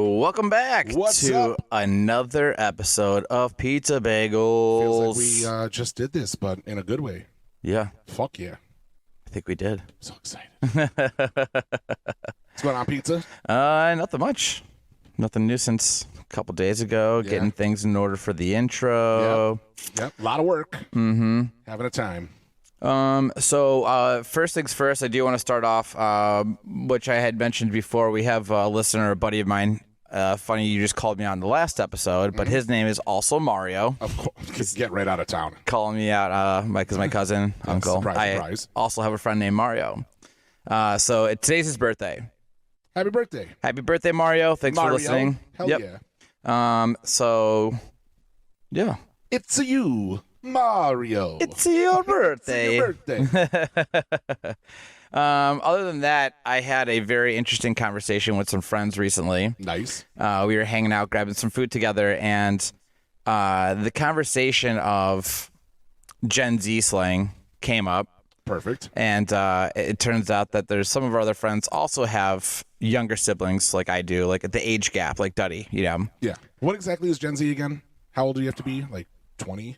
Welcome back What's to up? another episode of Pizza Bagels. Feels like we just did this, but in a good way. Yeah, Fuck yeah. I think we did. I'm so excited. What's going on, pizza? Nothing much. Nothing new since a couple days ago. Yeah. Getting things in order for the intro. Yep. A lot of work. Mm-hmm. Having a time. So first things first, I do want to start off, which I had mentioned before. We have a listener, a buddy of mine. Funny, you just called me on the last episode, but his name is also Mario. Of course. Get right out of town. Calling me out, because my cousin, uncle. Surprise. I also have a friend named Mario. So today's his birthday. Happy birthday. Happy birthday, Mario. Thanks for listening. Hell yeah. So, yeah. It's a you, Mario. It's your birthday. It's your birthday. Other than that, I had a very interesting conversation with some friends recently. Nice. We were hanging out, grabbing some food together, and the conversation of Gen Z slang came up. Perfect. And it turns out that there's some of our other friends also have younger siblings like I do, like at the age gap, like Duddy, you know? Yeah. What exactly is Gen Z again? How old do you have to be? Like 20?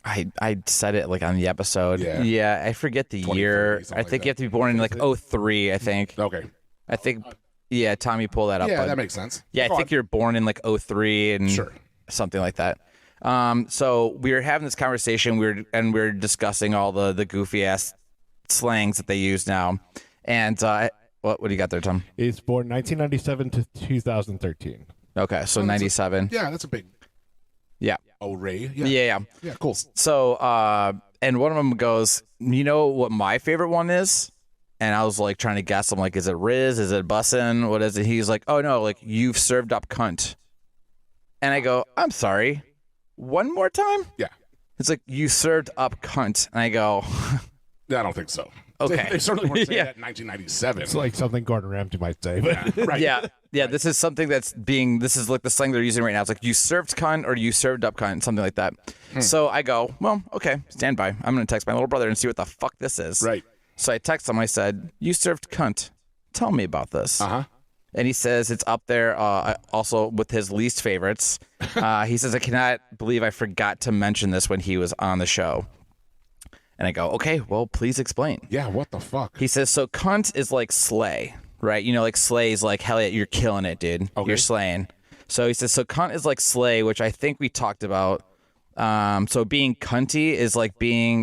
I said it like on the episode. Yeah. I forget the 20, year. 30, I think like you have to be born in like 03, I think. Okay. I think, yeah, Tommy, pull that up. Yeah, bud. that makes sense. Yeah, I think you're born in like 03 and Sure. something like that. So we were having this conversation, we were discussing all the goofy ass slangs that they use now. And what do you got there, Tom? He's born 1997 to 2013. Okay, so 97. Yeah, that's a big Yeah. array. Yeah. Yeah, cool. So, and one of them goes, you know what my favorite one is? And I was like trying to guess. I'm like, is it Riz? Is it Bussin'? What is it? He's like, oh no, like you've served up cunt. And I go, I'm sorry. One more time? Yeah. It's like, you served up cunt. And I go, I don't think so. Okay. They certainly weren't saying Yeah. that in 1997. It's like something Gordon Ramsay might say. But Right. yeah, this is something this is like the slang they're using right now. It's like, you served cunt or you served up cunt, something like that. So I go, well, okay, stand by. I'm going to text my little brother and see what the fuck this is. Right. So I text him. I said, you served cunt. Tell me about this. Uh-huh. And he says it's up there also with his least favorites. He says, I cannot believe I forgot to mention this when he was on the show. And I go, okay, well, please explain. Yeah, what the fuck? He says, so cunt is like slay, right? You know, like slay is like, hell yeah, you're killing it, dude. Okay. You're slaying. So he says, so cunt is like slay, which I think we talked about. So being cunty is like being,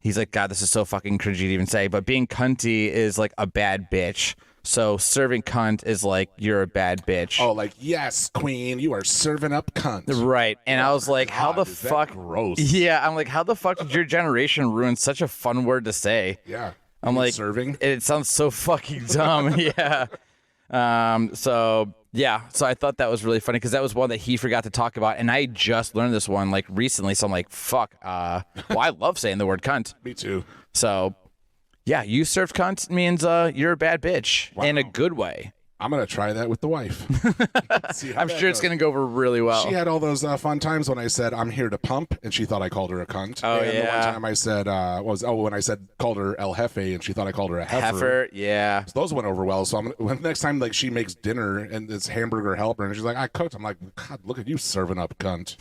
he's like, God, this is so fucking cringy to even say, but being cunty is like a bad bitch. So serving cunt is like, you're a bad bitch. Oh, like, yes, queen, you are serving up cunt. Right. And I was like, how the God, is that fuck? gross. Yeah. I'm like, how the fuck did your generation ruin such a fun word to say? Yeah. I'm like, serving. It sounds so fucking dumb. Yeah. So I thought that was really funny because that was one that he forgot to talk about, and I just learned this one like recently. So I'm like, fuck. Well, I love saying the word cunt. Me too. So, yeah, you served cunt means you're a bad bitch in a good way. I'm going to try that with the wife. I'm sure it's going to go over really well. She had all those fun times when I said, I'm here to pump, and she thought I called her a cunt. Oh, and yeah. the one time I said, when I said, called her El Jefe, and she thought I called her a heifer. Heifer, yeah. So those went over well. So when next time like she makes dinner and it's hamburger helper and she's like, I cooked. I'm like, God, look at you serving up cunt.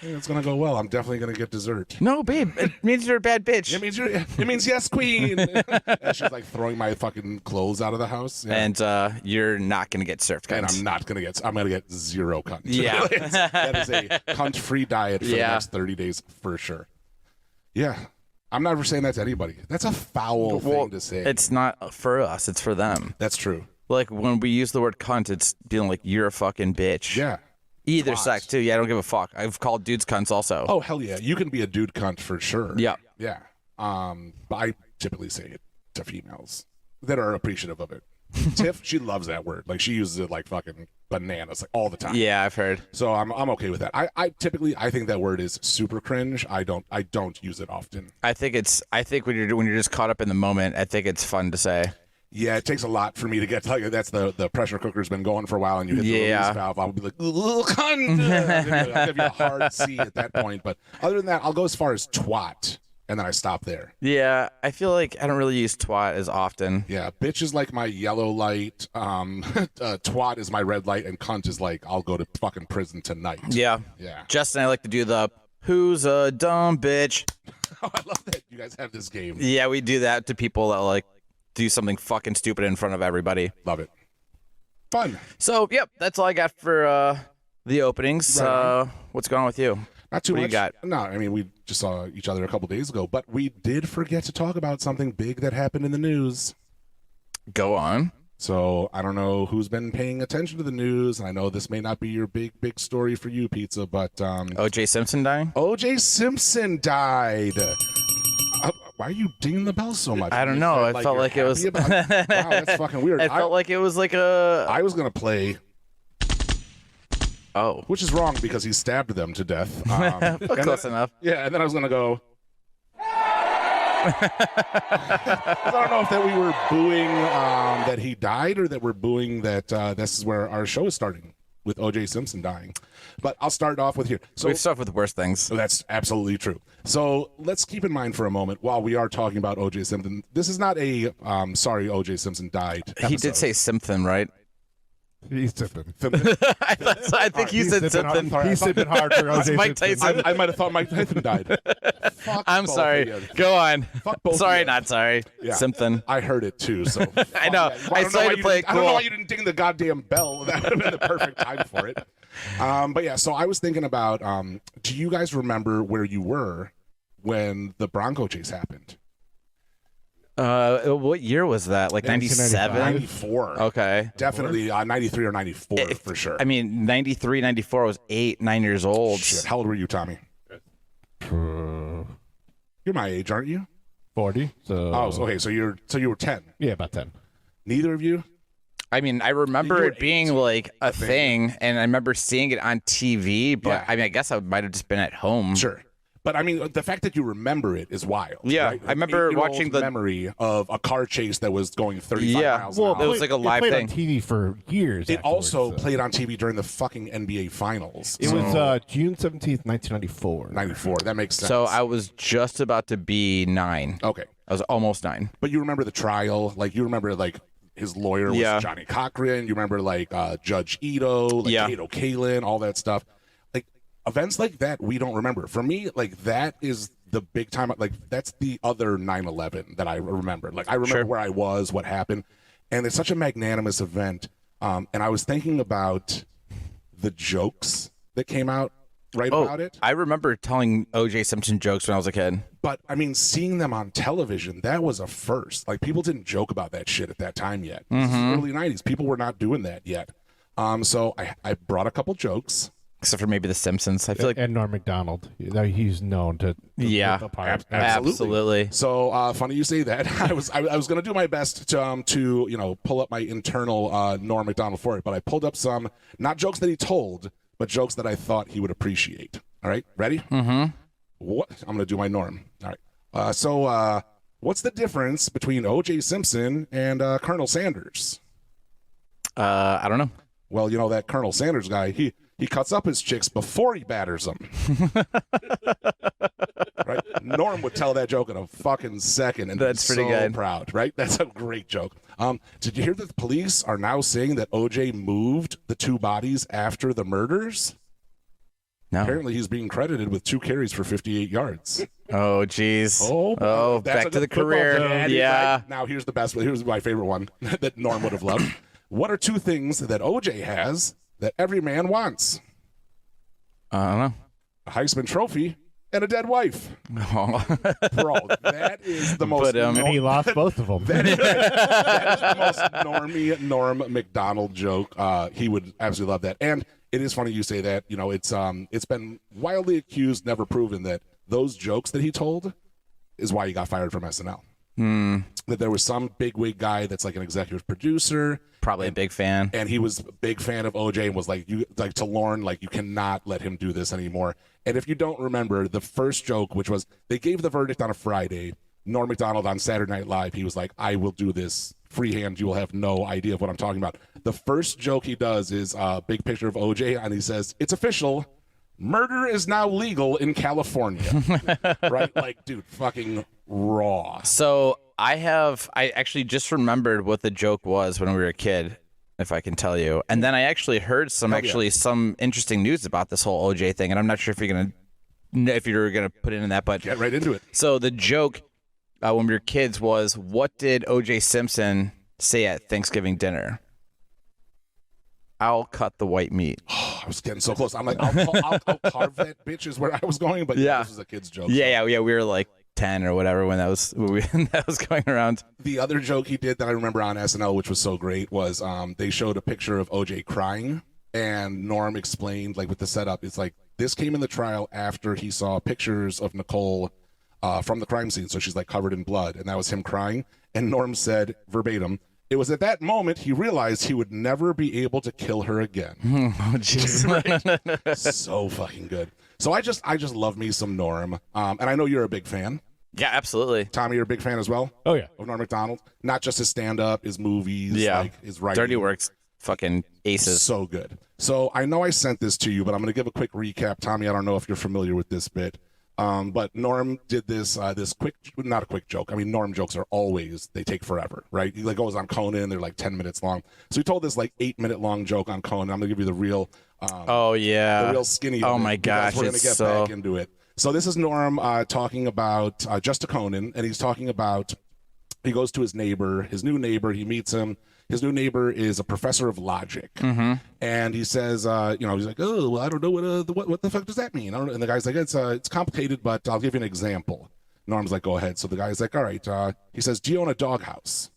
Yeah, it's gonna go well. I'm definitely gonna get dessert. No, babe, it means you're a bad bitch. It means yes, queen. And she's like throwing my fucking clothes out of the house. Yeah. And you're not going to get served cunt. And I'm gonna get zero cunt. Yeah. That is a cunt-free diet for the next 30 days for sure. Yeah. I'm never saying that to anybody. That's a foul thing to say. It's not for us. It's for them. That's true. Like when we use the word cunt, it's being like, you're a fucking bitch. Yeah. Either Twat. sex, too. Yeah, I don't give a fuck. I've called dudes cunts also. Oh, hell yeah. You can be a dude cunt for sure. Yeah. Yeah. But I typically say it to females that are appreciative of it. Tiff, she loves that word. Like, she uses it like fucking bananas, like all the time. Yeah, I've heard. So I'm okay with that. I typically think that word is super cringe. I don't use it often. I think when you're just caught up in the moment, I think it's fun to say. Yeah, it takes a lot for me to get to, like, that's the pressure cooker's been going for a while and you hit the release valve. I'll be like, cunt. I'll give you a hard C at that point. But other than that, I'll go as far as twat. and then I stop there. Yeah, I feel like I don't really use twat as often. Yeah, bitch is like my yellow light. Twat is my red light, and cunt is like I'll go to fucking prison tonight. Yeah. Yeah. Justin, I like to do the who's a dumb bitch. Oh, I love that you guys have this game. Yeah, we do that to people that like do something fucking stupid in front of everybody. Love it. Fun. So, yep, that's all I got for the openings. Right. What's going on with you? Not too What do much. you got? No, I mean, we just saw each other a couple days ago, but we did forget to talk about something big that happened in the news. Go on. So I don't know who's been paying attention to the news, and I know this may not be your big story for you, Pizza, but O.J. Simpson dying? O.J. Simpson died. Why are you dinging the bell so much? I don't know. I felt you're like it was. happy about it? Wow, that's fucking weird. I felt like it was like a. I was gonna play, Oh. which is wrong because he stabbed them to death. Close enough. Yeah, and then I was gonna go. I don't know if that we were booing that he died or that we're booing that this is where our show is starting with O.J. Simpson dying. But I'll start off with here. So We've stuff with worse things. that's absolutely true. So let's keep in mind for a moment while we are talking about O.J. Simpson. This is not a sorry O.J. Simpson died. He did say something, right? He's sipping. I think you said something. He's sipping hard for OJ Mike Simpson. Tyson. I might have thought Mike Tyson died. Fuck I'm both sorry. of you. Go on. Fuck both Sorry, of you. not sorry. Yeah. Something. I heard it too. So I know. I don't saw why you play it I don't know cool. why you didn't ding the goddamn bell. That would have been the perfect time for it. But yeah, so I was thinking about. Do you guys remember where you were when the Bronco chase happened? What year was that? Like 97? 94. Okay. Definitely 93 or 94 for sure. I mean, 93, 94 I was 8, 9 years old. Shit. How old were you, Tommy? You're my age, aren't you? 40. So Okay. So you were 10. yeah, about 10. Neither of you? I mean, I remember You were it being 8, like a thing, and I remember seeing it on TV, but Yeah. I mean, I guess I might have just been at home. Sure. But I mean, the fact that you remember it is wild. Yeah, right? I remember 8-year-old watching the- memory of a car chase that was going 35 Yeah. miles Well, an hour. it was like a live played thing. on TV for years. It also afterwards, so. played on TV during the fucking NBA Finals. It was June 17th, 1994. 94. That makes sense. So I was just about to be 9. Okay. I was almost 9. But you remember the trial? Like, you remember, like, his lawyer was Yeah. Johnny Cochran. You remember, like, Judge Ito, like, Yeah. Kato Kalin, all that stuff. Like, events like that, we don't remember. For me, like, that is the big time. Like, that's the other 9/11 that I remember. Like, I remember Sure. where I was, what happened. And it's such a magnanimous event. And I was thinking about the jokes that came out about it. I remember telling O.J. Simpson jokes when I was a kid. But I mean, seeing them on television, that was a first. Like, people didn't joke about that shit at that time yet. This is early 90s. People were not doing that yet. So I brought a couple jokes. Except for maybe The Simpsons. I feel like And Norm Macdonald. He's known to Yeah. the part. Absolutely. So funny you say that. I was going to do my best to pull up my internal Norm Macdonald for it, but I pulled up some not jokes that he told, but jokes that I thought he would appreciate. All right, ready? Mm-hmm. What? I'm going to do my Norm. All right. So what's the difference between O.J. Simpson and Colonel Sanders? I don't know. Well, you know that Colonel Sanders guy. He cuts up his chicks before he batters them. Right? Norm would tell that joke in a fucking second, and That's be pretty so good. proud, right? That's a great joke. Did you hear that the police are now saying that OJ moved the 2 bodies after the murders? No. Apparently, he's being credited with 2 carries for 58 yards. Oh, jeez. that's back a to the good football career. fan, Yeah. right? Now here's the best one. Here's my favorite one that Norm would have loved. What are 2 things that OJ has that every man wants? I don't know. A Heisman Trophy and a dead wife. Oh. Bro, that is the most. But, And he lost both of them. that is the most normie Norm Macdonald joke. He would absolutely love that. And it is funny you say that. You know, it's been wildly accused, never proven that those jokes that he told is why he got fired from SNL. That there was some bigwig guy that's like an executive producer. Probably a big fan. And he was a big fan of OJ and was like, to Lorne, like, you cannot let him do this anymore. And if you don't remember, the first joke, which was they gave the verdict on a Friday, Norm Macdonald on Saturday Night Live, he was like, I will do this freehand. You will have no idea of what I'm talking about. The first joke he does is a big picture of OJ, and he says, it's official. Murder is now legal in California. Right? Like, dude, fucking raw. So I actually just remembered what the joke was when we were a kid, if I can tell you. And then I actually heard some interesting news about this whole OJ thing, and I'm not sure if you're gonna put in that, but Get right into it. so the joke when we were kids was, what did OJ Simpson say at Thanksgiving dinner? I'll cut the white meat. I was getting so close. I'm like, I'll carve that bitch is where I was going, but Yeah. this is a kid's joke. Yeah. We were like 10 or whatever when that was going around. The other joke he did that I remember on SNL, which was so great, was they showed a picture of OJ crying, and Norm explained, like, with the setup, it's like, this came in the trial after he saw pictures of Nicole from the crime scene, so she's like covered in blood, and that was him crying. And Norm said verbatim, "It was at that moment he realized he would never be able to kill her again." Oh, jeez. Right? So fucking good. So I just love me some Norm, and I know you're a big fan. Yeah, absolutely. Tommy, you're a big fan as well. Oh yeah. Of Norm Macdonald, not just his stand-up, his movies, like his writing. Dirty Work's fucking aces. So good. So I know I sent this to you, but I'm going to give a quick recap. Tommy, I don't know if you're familiar with this bit. But Norm did this not a quick joke. I mean, Norm jokes are always, they take forever, right? He like goes on Conan, they're like 10 minutes long. So he told this like 8-minute long joke on Conan. I'm gonna give you the real, oh yeah, the real skinny. Oh of it, my gosh, we're gonna get back into it. So this is Norm talking about just to Conan, and he's talking about, he goes to his new neighbor, he meets him. His new neighbor is a professor of logic, and he says, he's like, "Oh, well, I don't know what the fuck does that mean?" And the guy's like, "It's complicated, but I'll give you an example." Norm's like, "Go ahead." So the guy's like, "All right." He says, "Do you own a doghouse?"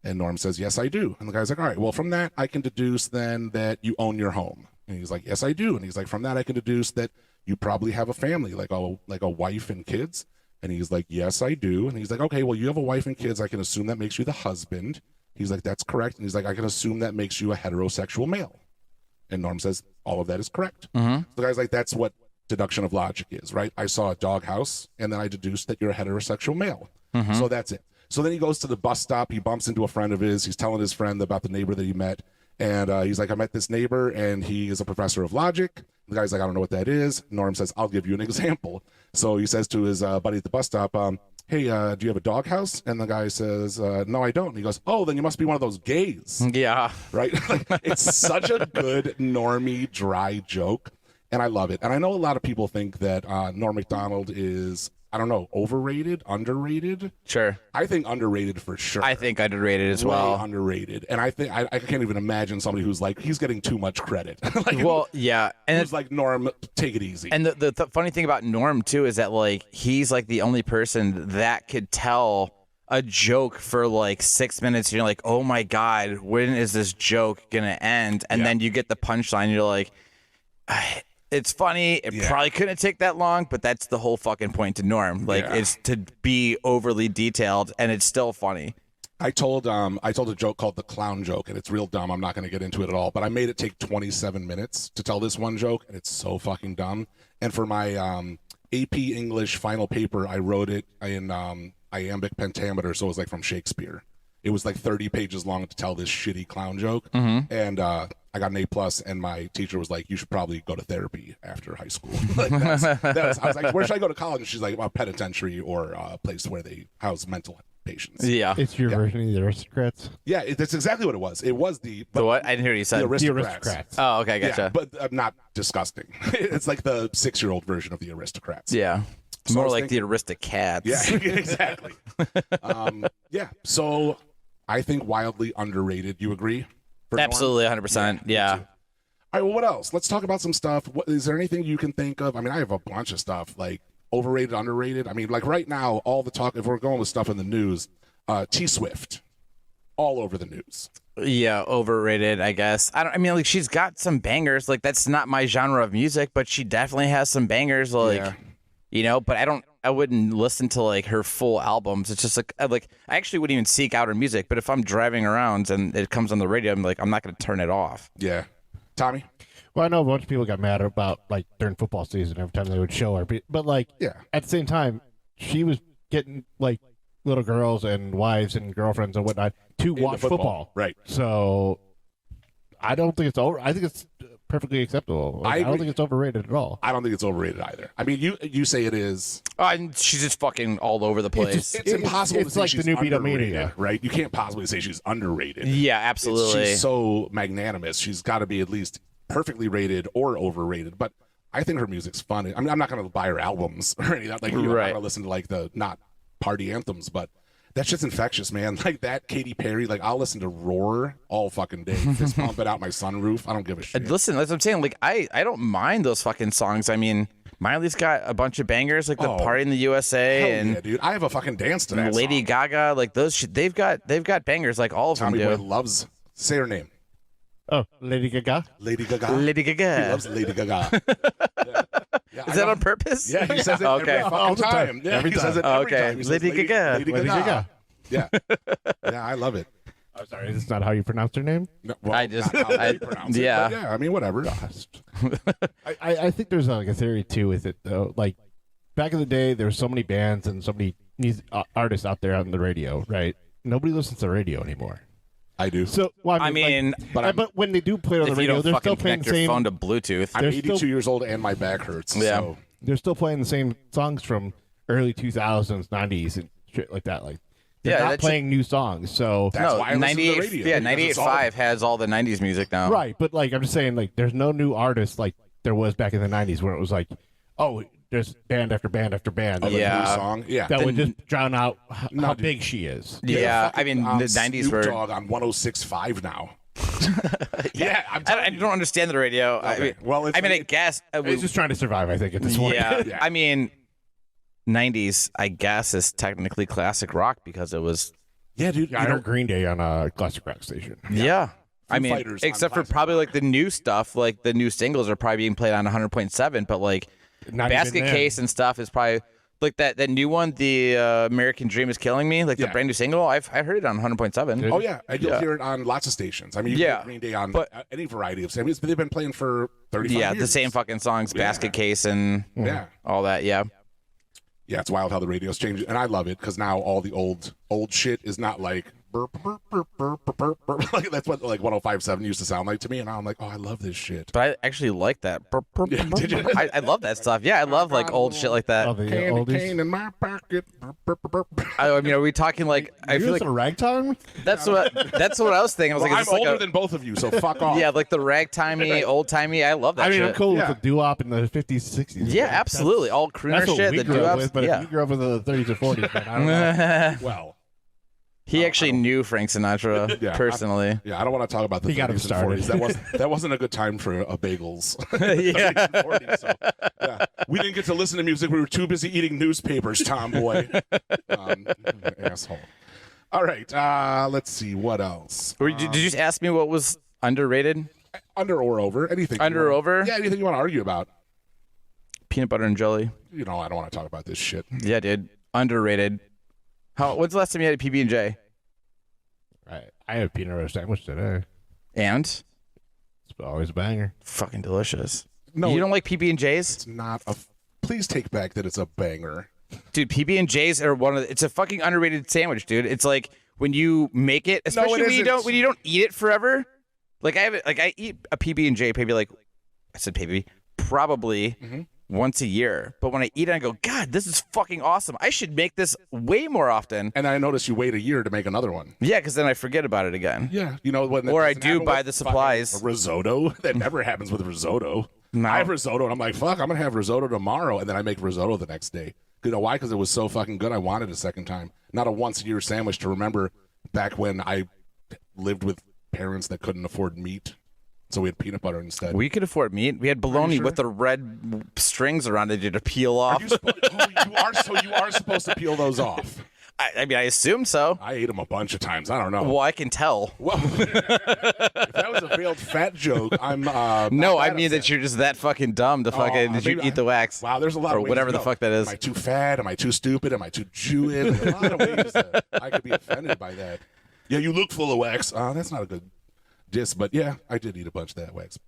And Norm says, "Yes, I do." And the guy's like, "All right. Well, from that, I can deduce then that you own your home." And he's like, "Yes, I do." And he's like, "From that, I can deduce that you probably have a family, like a wife and kids." And he's like, "Yes, I do." And he's like, "Okay, well, you have a wife and kids. I can assume that makes you the husband." He's like, "That's correct." And he's like, "I can assume that makes you a heterosexual male." And Norm says, "All of that is correct." The guy's like, "That's what deduction of logic is, right? I saw a doghouse, and then I deduced that you're a heterosexual male." So that's it. So then he goes to the bus stop. He bumps into a friend of his. He's telling his friend about the neighbor that he met. And he's like, "I met this neighbor, and he is a professor of logic." The guy's like, "I don't know what that is." Norm says, "I'll give you an example." So he says to his buddy at the bus stop, "Hey, do you have a doghouse?" And the guy says, "No, I don't." And he goes, "Oh, then you must be one of those gays." Yeah. Right? Like, it's such a good normie, dry joke, and I love it. And I know a lot of people think that Norm Macdonald is, I don't know, overrated, underrated. Sure. I think underrated for sure. I think underrated as Way well. underrated. And I think I can't even imagine somebody who's like, he's getting too much credit. Like, Well, yeah, and who's like, "Norm, take it easy." And the funny thing about Norm too is that like he's like the only person that could tell a joke for like 6 minutes. And you're like, "Oh my god, when is this joke gonna end?" And then you get the punchline. You're like, "It's funny. It probably couldn't take that long, but that's the whole fucking point to Norm. Like it's to be overly detailed, and it's still funny." I told a joke called the clown joke, and it's real dumb. I'm not going to get into it at all, but I made it take 27 minutes to tell this one joke, and it's so fucking dumb. And for my AP English final paper, I wrote it in iambic pentameter, so it was like from Shakespeare. It was like 30 pages long to tell this shitty clown joke, and I got an A+, and my teacher was like, "You should probably go to therapy after high school." Like I was like, "Where should I go to college?" And she's like, "Well, penitentiary or a place where they house mental patients." Yeah. It's your version of the Aristocrats. Yeah, that's exactly what it was. It was the what? I didn't hear what you said. the The Aristocrats. Aristocrats. Oh, okay, gotcha. Yeah, but not disgusting. It's like the 6-year-old version of the Aristocrats. Yeah. So I More was like thinking- the Aristocats. Yeah, exactly. Yeah, so I think wildly underrated. You agree? For Norm? Absolutely, 100%. Yeah. All right, well, what else? Let's talk about some stuff. Is there anything you can think of? I mean, I have a bunch of stuff, like overrated, underrated. I mean, like right now, all the talk, if we're going with stuff in the news, T-Swift, all over the news. Yeah, overrated, I guess. I mean, like she's got some bangers. Like that's not my genre of music, but she definitely has some bangers. Like, but I wouldn't listen to like her full albums. It's just like I actually wouldn't even seek out her music. But if I'm driving around and it comes on the radio, I'm not going to turn it off. Yeah. Tommy? Well, I know a bunch of people got mad about like during football season every time they would show her, but like at the same time, she was getting like little girls and wives and girlfriends and whatnot to watch football. Right. So I don't think it's over. I think it's perfectly acceptable. Like, I don't think it's overrated at all. I don't think it's overrated either. I mean, you say it is. And she's just fucking all over the place. It's impossible to say like she's the new underrated, Beatlemania, right? You can't possibly say she's underrated. Yeah, absolutely. She's so magnanimous. She's got to be at least perfectly rated or overrated. But I think her music's fun. I mean, I'm not going to buy her albums or any of that. Like, I'm not going to listen to like the not party anthems, but that shit's infectious, man. Like that Katy Perry, like I'll listen to Roar all fucking day. Just pump it out my sunroof. I don't give a shit. Listen, that's what I'm saying. Like I don't mind those fucking songs. I mean, Miley's got a bunch of bangers, like the Party in the USA, Hell and yeah, dude. I have a fucking dance to that. Lady song. Gaga, like those. They've got bangers, like all of them Tommy do. Boy loves. Say her name. Oh, Lady Gaga. Lady Gaga. Lady Gaga. He loves Lady Gaga. Is that on purpose? Yeah, he says it Okay. every fucking time. Yeah, Every he says time. it every Okay. time. He says Lady Gaga. Lady Lady Gaga. Gaga. Yeah. Yeah, I love it. I'm sorry, is this not how you pronounce her name? No, well, I just- not how I- they pronounce it, yeah. but yeah, I mean, whatever. I think there's like a theory too with it though. Like back in the day, there were so many bands and so many artists out there on the radio, right? Nobody listens to the radio anymore. I do. So, well, I mean, but when they do play it on the if you radio, don't they're fucking still playing connect the your same. phone to Bluetooth, I'm They're 82 still- years old and my back hurts. Yeah. So They're still playing the same songs from early 2000s, 90s, and shit like that. Like they're not that's playing new songs. So That's why I listen to the 98. radio, Yeah, because it's all- 98.5 has all the 90s music now. right, but like I'm just saying, like there's no new artists like there was back in the 90s where it was like, oh, there's band after band after band. of a Yeah. new song. Yeah. That would just drown out how dude. big she is. Yeah, I fucking, mean the 90s Snoop were. Dogg on 106.5 now. Yeah, I'm I telling you. don't understand the radio. I Okay. mean, Well, it's- I guess. He's just trying to survive, I think, at this point. Yeah, Yeah. I mean, 90s, I guess, is technically classic rock because it was. Yeah, dude. I heard Green Day on a classic rock station. Yeah. I mean, Fighters on except for classic probably like the new stuff, like the new singles are probably being played on 100.7, but like Not even Basket then. Case and stuff is probably like that new one, the American Dream is Killing Me, like the Yeah. brand new single. I heard it on 100.7. Dude. Oh yeah, and you'll Yeah. hear it on lots of stations. I mean, you Yeah, can hear Green Day on but- any variety of stations. They've been playing for 35 Yeah, years. the same fucking songs, Basket Case and Yeah, all that. Yeah. yeah. It's wild how the radio's changed, and I love it because now all the old shit is not like burp, burp, burp, burp, burp, burp, burp. Like that's what like 105.7 used to sound like to me, and now I'm like, oh, I love this shit. But I actually like that. Burp, burp, Yeah, burp, did you? burp. I love that stuff. Yeah, I love like old shit like that. Oh, the Candy oldies. cane in my pocket. Burp, burp, burp, burp. I mean, are we talking like? I You feel like listen to ragtime? that's what I was thinking. I was Well, like, I'm is this older like than both of you, so fuck off. yeah, like the ragtimey, old timey. I love that. I mean, shit. I'm cool Yeah. with the doo-wop in the 50s, 60s. Yeah, That's- absolutely. All crooner That's what shit. we The grew up doo-wops. with, but Yeah. if you grew up in the 30s or 40s, then I don't know. Well, He actually knew Frank Sinatra Yeah, personally. yeah, I don't want to talk about the He got him 30s and 40s. started. That wasn't a good time for bagels. Yeah. 30s and 40s, so, yeah. We didn't get to listen to music. We were too busy eating newspapers, tomboy. Asshole. All right, let's see. What else? Did you just ask me what was underrated? Under or over? Anything. Under or over? Yeah, anything you want to argue about. Peanut butter and jelly. You know, I don't want to talk about this shit. Yeah, dude. Underrated. When's the last time you had a PB and J? Right. I had a peanut butter sandwich today. And It's always a banger. fucking delicious. No, You don't like PB and J's, it's not a. Please take back that it's a banger. dude? PB and J's are it's a fucking underrated sandwich, dude. It's like when you make it, especially when you isn't. don't eat it forever. Like I eat a PB and J probably once a year. But when I eat it, I go, God, this is fucking awesome. I should make this way more often. And I noticed you wait a year to make another one. Yeah, because then I forget about it again. Yeah, you know when. that Or I doesn't do happen buy with the fucking supplies. Risotto. That never happens with risotto. No. I have risotto, and I'm like, fuck, I'm gonna have risotto tomorrow, and then I make risotto the next day. You know why? Because it was so fucking good. I wanted a second time, not a once a year sandwich to remember back when I lived with parents that couldn't afford meat, so we had peanut butter instead. We could afford meat. We had bologna sure? with the red strings around it to peel Are off. you you are supposed to peel those off. I mean, I assume so. I ate them a bunch of times. I don't know. Well, I can tell. Well, if that was a failed fat joke, I'm No, I mean that you're just that fucking dumb to fucking did you maybe eat the wax. Wow, there's a lot or of ways whatever to the go. fuck that is. Am I too fat? Am I too stupid? Am I too Jewish? A lot of ways that I could be offended by that. Yeah, you look full of wax. That's not a good diss, but yeah, I did eat a bunch of that wax.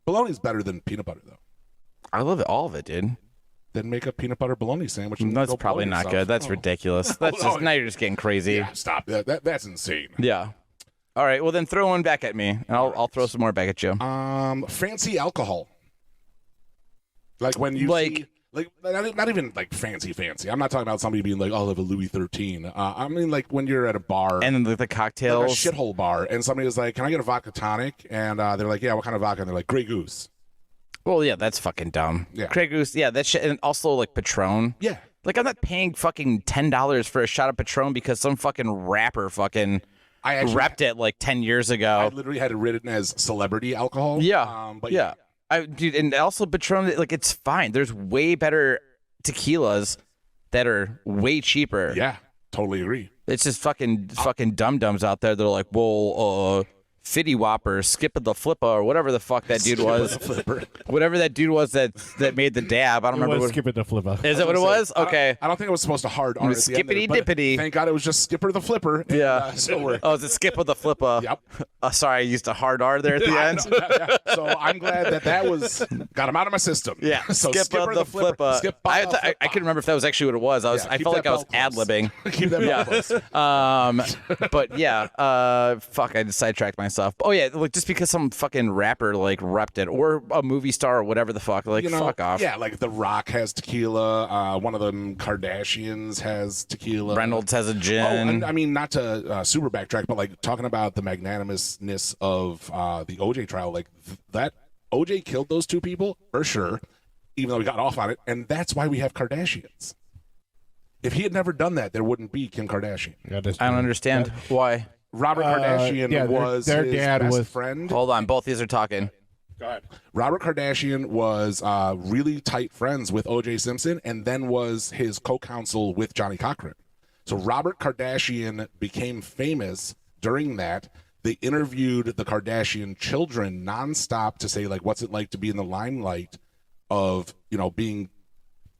Bologna's better than peanut butter, though. I love it, all of it, dude. Then make a peanut butter bologna sandwich. And That's go probably blow not yourself. good. That's Oh. ridiculous. That's just now you're just getting crazy. Yeah, stop. That's insane. Yeah. All right, well then throw one back at me, and I'll throw some more back at you. Fancy alcohol. Like when you see, like not even like fancy. I'm not talking about somebody being like, "Oh, I have a Louis 13." I mean, like when you're at a bar And then the cocktails, like a shithole bar, and somebody is like, "Can I get a vodka tonic?" And they're like, "Yeah, what kind of vodka?" And they're like, "Grey Goose." Well, yeah, that's fucking dumb. Yeah. Grey Goose, yeah, that shit, and also like Patron. Yeah. Like I'm not paying fucking $10 for a shot of Patron because some fucking rapper fucking repped it like 10 years ago. I literally had it written as celebrity alcohol. Yeah, but yeah. Dude, and also Patron, like it's fine. There's way better tequilas that are way cheaper. Yeah, totally agree. It's just fucking dum-dums out there. They're like, well, Fitty Whopper, Skip the Flipper, or whatever the fuck that dude was. Whatever that dude was that made the dab. I don't remember. Skip the Flipper. Is that what it was? Okay. I don't think it was supposed to hard R. Skippity dippity. Thank God it was just Skipper the Flipper. And, Yeah. so Oh, is it Skip with the Flipper? Yep. Sorry, I used a hard R there at the end. Yeah. So I'm glad that was got him out of my system. Yeah. So Skipper the Flipper. Skip I couldn't remember if that was actually what it was. I keep felt that like I was belt close. ad-libbing. Keep that belt close. But yeah, fuck, I just sidetracked myself. Oh yeah, like just because some fucking rapper like repped it, or a movie star or whatever the fuck, like fuck off. Yeah, like The Rock has tequila. One of them Kardashians has tequila. Reynolds has a gin. Oh, and I mean, not to super backtrack, but like talking about the magnanimousness of the OJ trial, like that OJ killed those two people for sure, even though he got off on it, and that's why we have Kardashians. If he had never done that, there wouldn't be Kim Kardashian. I don't understand why. Robert Kardashian was their his dad best was friend. Hold on, both these are talking. Go ahead. Robert Kardashian was really tight friends with O.J. Simpson, and then was his co-counsel with Johnny Cochran. So Robert Kardashian became famous during that. They interviewed the Kardashian children nonstop to say, like, what's it like to be in the limelight of, being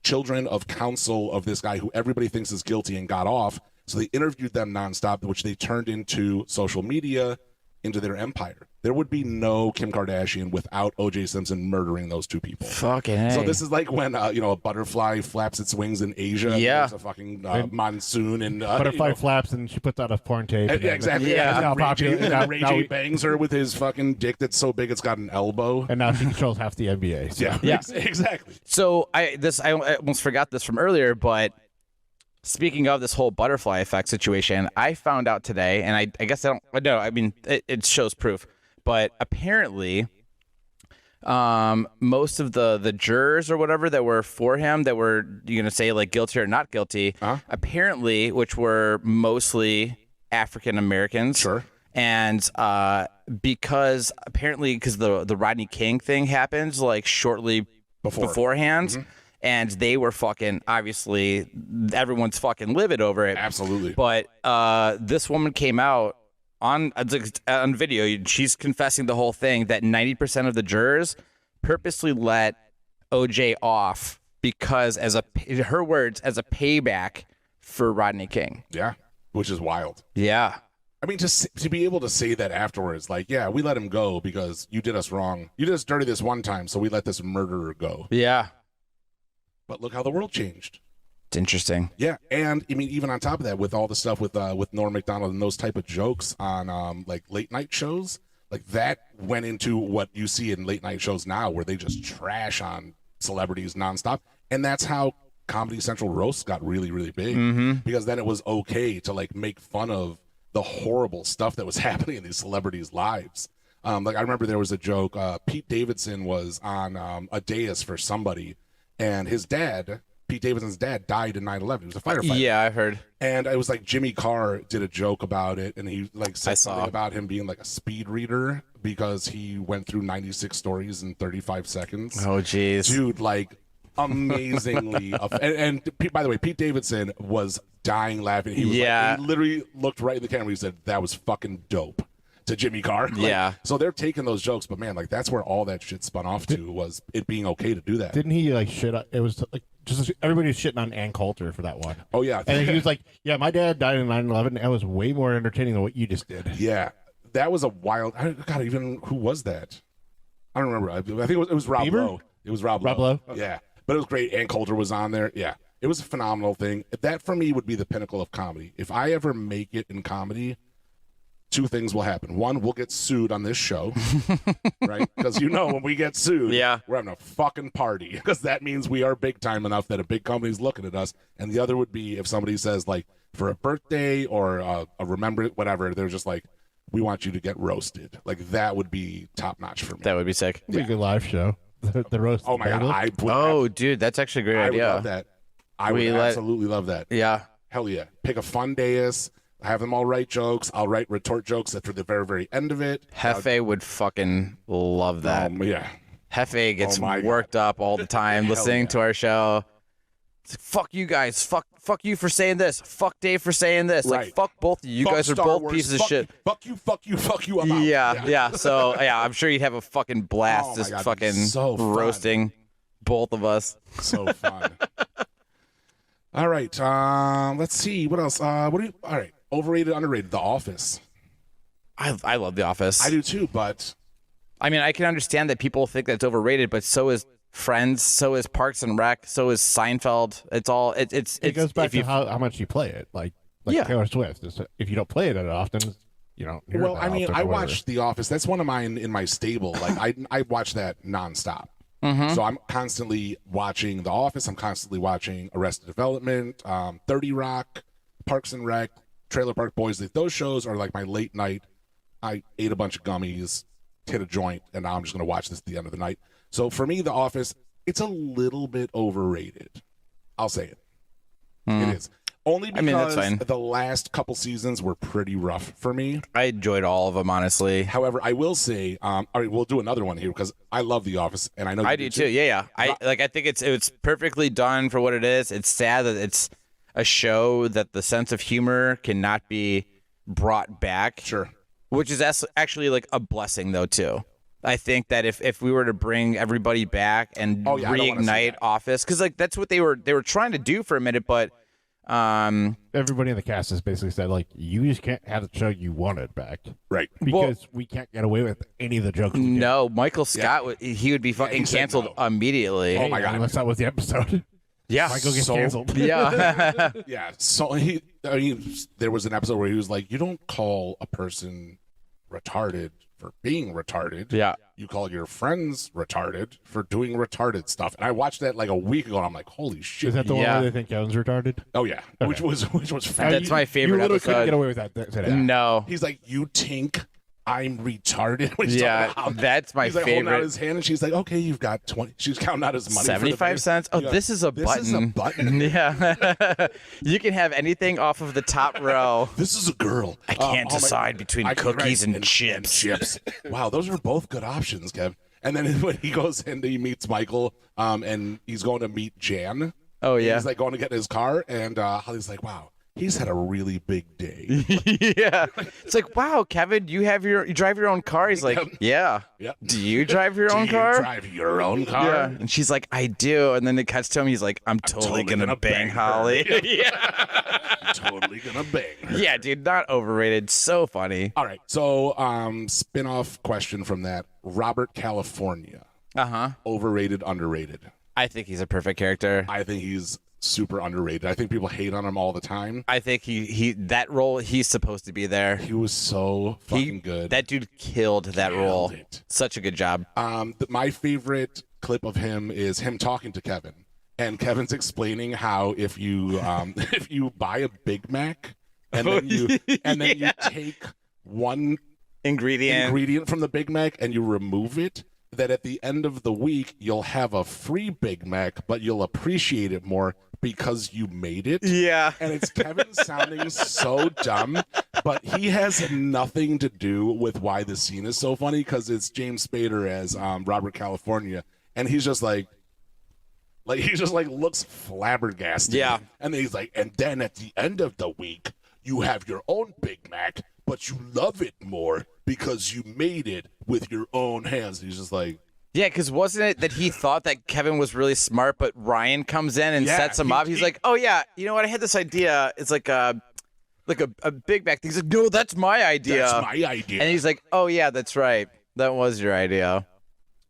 children of counsel of this guy who everybody thinks is guilty and got off. So they interviewed them nonstop, which they turned into social media, into their empire. There would be no Kim Kardashian without O.J. Simpson murdering those two people. Fucking A. So this is like when a butterfly flaps its wings in Asia. Yeah. There's a fucking monsoon and butterfly flaps and she puts out a porn tape. Exactly. Yeah. Now Ray J bangs her with his fucking dick that's so big it's got an elbow. And now she controls half the NBA. So. Yeah. Exactly. So I almost forgot this from earlier, but speaking of this whole butterfly effect situation, I found out today, and I guess I don't know. I mean, it shows proof, but apparently, most of the jurors or whatever that were for him, that were say like guilty or not guilty, apparently, which were mostly African Americans. Sure. And because the Rodney King thing happened like shortly beforehand. Mm-hmm. And they were fucking, obviously, everyone's fucking livid over it. Absolutely. But this woman came out on video. She's confessing the whole thing, that 90% of the jurors purposely let OJ off because, her words, as a payback for Rodney King. Yeah, which is wild. Yeah. I mean, to be able to say that afterwards, like, yeah, we let him go because you did us wrong. You did us dirty this one time, so we let this murderer go. Yeah. But look how the world changed. It's interesting. Yeah, and I mean, even on top of that, with all the stuff with Norm Macdonald and those type of jokes on like late night shows, like that went into what you see in late night shows now, where they just trash on celebrities nonstop, and that's how Comedy Central roasts got really, really big, because then it was okay to like make fun of the horrible stuff that was happening in these celebrities' lives. Like I remember there was a joke. Pete Davidson was on a dais for somebody. And his dad, Pete Davidson's dad, died in 9/11. He was a firefighter. Yeah, I heard. And it was like Jimmy Carr did a joke about it, and he like said something about him being like a speed reader because he went through 96 stories in 35 seconds. Oh, jeez. Dude, like amazingly. And by the way, Pete Davidson was dying laughing. He was he literally looked right in the camera. He said, "That was fucking dope." To Jimmy Carr. Yeah. So they're taking those jokes, but man, like that's where all that shit spun off to, was it being okay to do that. Didn't he like shit? It was like just everybody was shitting on Ann Coulter for that one. Oh yeah. And he was like, "Yeah, my dad died in 9/11. That was way more entertaining than what you just did." Yeah, that was a wild. God, even who was that? I don't remember. I think it was Rob Bieber? Lowe. It was Rob Lowe. Yeah, but it was great. Ann Coulter was on there. Yeah, it was a phenomenal thing. That for me would be the pinnacle of comedy. If I ever make it in comedy, two things will happen. One, we'll get sued on this show, right? Because when we get sued, we're having a fucking party because that means we are big time enough that a big company's looking at us. And the other would be if somebody says, like, for a birthday or a remembrance, whatever, they're just like, we want you to get roasted. Like, that would be top notch for me. That would be sick. It'd be a good live show. The roast. Oh, my God. Dude, that's actually a great idea. I would love that. I would absolutely love that. Yeah. Hell yeah. Pick a fun dais. Have them all write jokes. I'll write retort jokes after the very, very end of it. Hefe would fucking love that. Yeah. Hefe gets worked up all the time listening to our show. It's like, fuck you guys. Fuck you for saying this. Fuck Dave for saying this. Right. Like, fuck both of you. You guys are Star both Wars. pieces of shit. Fuck you. I'm out. Yeah. So, yeah, I'm sure you'd have a fucking blast just God, fucking so roasting both of us. So fun. All right. Let's see. What else? All right. Overrated, underrated. The Office. I love The Office. I do too, but I mean, I can understand that people think that's overrated, but so is Friends, so is Parks and Rec, so is Seinfeld. It's all it goes back to how much you play it. Like Taylor Swift. If you don't play it often, you don't hear it that I mean, often I or whatever. watched The Office. That's one of mine in my stable. Like I watch that nonstop. So I'm constantly watching The Office. I'm constantly watching Arrested Development, 30 Rock, Parks and Rec, Trailer Park Boys. Those shows are like my late night. I ate a bunch of gummies, hit a joint, and now I'm just going to watch this at the end of the night. So for me, The Office, it's a little bit overrated. I'll say it. It is. Only because that's fine. The last couple seasons were pretty rough for me. I enjoyed all of them, honestly. However, I will say, all right, we'll do another one here because I love The Office, and I know I do too. Yeah. I think it's perfectly done for what it is. It's sad that it's a show that the sense of humor cannot be brought back. Sure. Which is actually like a blessing, though, too. I think that if we were to bring everybody back and reignite Office, because like that's what they were trying to do for a minute, but everybody in the cast has basically said like you just can't have the show you wanted back, right? Because we can't get away with any of the jokes. No, Michael Scott he would be fucking canceled immediately. Oh my God, unless that was the episode. Yeah, Michael gets canceled. Yeah, yeah. So there was an episode where he was like, "You don't call a person retarded for being retarded. Yeah, you call your friends retarded for doing retarded stuff." And I watched that like a week ago, and I'm like, "Holy shit!" Is that the one where they think Kevin's retarded? Oh yeah, okay. which was fantastic. That's my favorite you literally episode. couldn't get away with that today. No, he's like, "You think I'm retarded?" Yeah, that's my he's like favorite. Holding out his hand, and she's like, "Okay, you've got 20." She's counting out his money. 75 cents. Oh, this is a button. This is a button. Yeah, you can have anything off of the top row. This is a girl. I can't decide between cookies and chips. Wow, those are both good options, Kev. And then when he goes in, he meets Michael, and he's going to meet Jan. Oh yeah, he's like going to get in his car, and Holly's like, "Wow, he's had a really big day." Yeah, it's like, wow, Kevin, you drive your own car. He's like, yeah. Yep. Do you drive your own Do car? you drive your own car? Yeah. And she's like, I do. And then it cuts to him. He's like, I'm totally gonna bang Holly. Yeah. Totally gonna bang her. Yeah, dude, not overrated. So funny. All right, so spin-off question from that: Robert California. Overrated, underrated? I think he's a perfect character. I think he's super underrated. I think people hate on him all the time. I think he that role, he's supposed to be there. He was so fucking good. That dude killed that role. Such a good job. My favorite clip of him is him talking to Kevin, and Kevin's explaining how if you if you buy a Big Mac and then you you take one ingredient from the Big Mac and you remove it, that at the end of the week you'll have a free Big Mac, but you'll appreciate it more because you made it. Yeah. And it's Kevin sounding so dumb, but he has nothing to do with why the scene is so funny, because it's James Spader as Robert California, and he's just like he just looks flabbergasted. Yeah. And then he's like, and then at the end of the week you have your own Big Mac, but you love it more because you made it with your own hands. And he's just like, yeah, because wasn't it that he thought that Kevin was really smart, but Ryan comes in and sets him up? He's like, oh, yeah, you know what? I had this idea. It's like a Big Mac thing. He's like, no, that's my idea. That's my idea. And he's like, oh, yeah, that's right. That was your idea.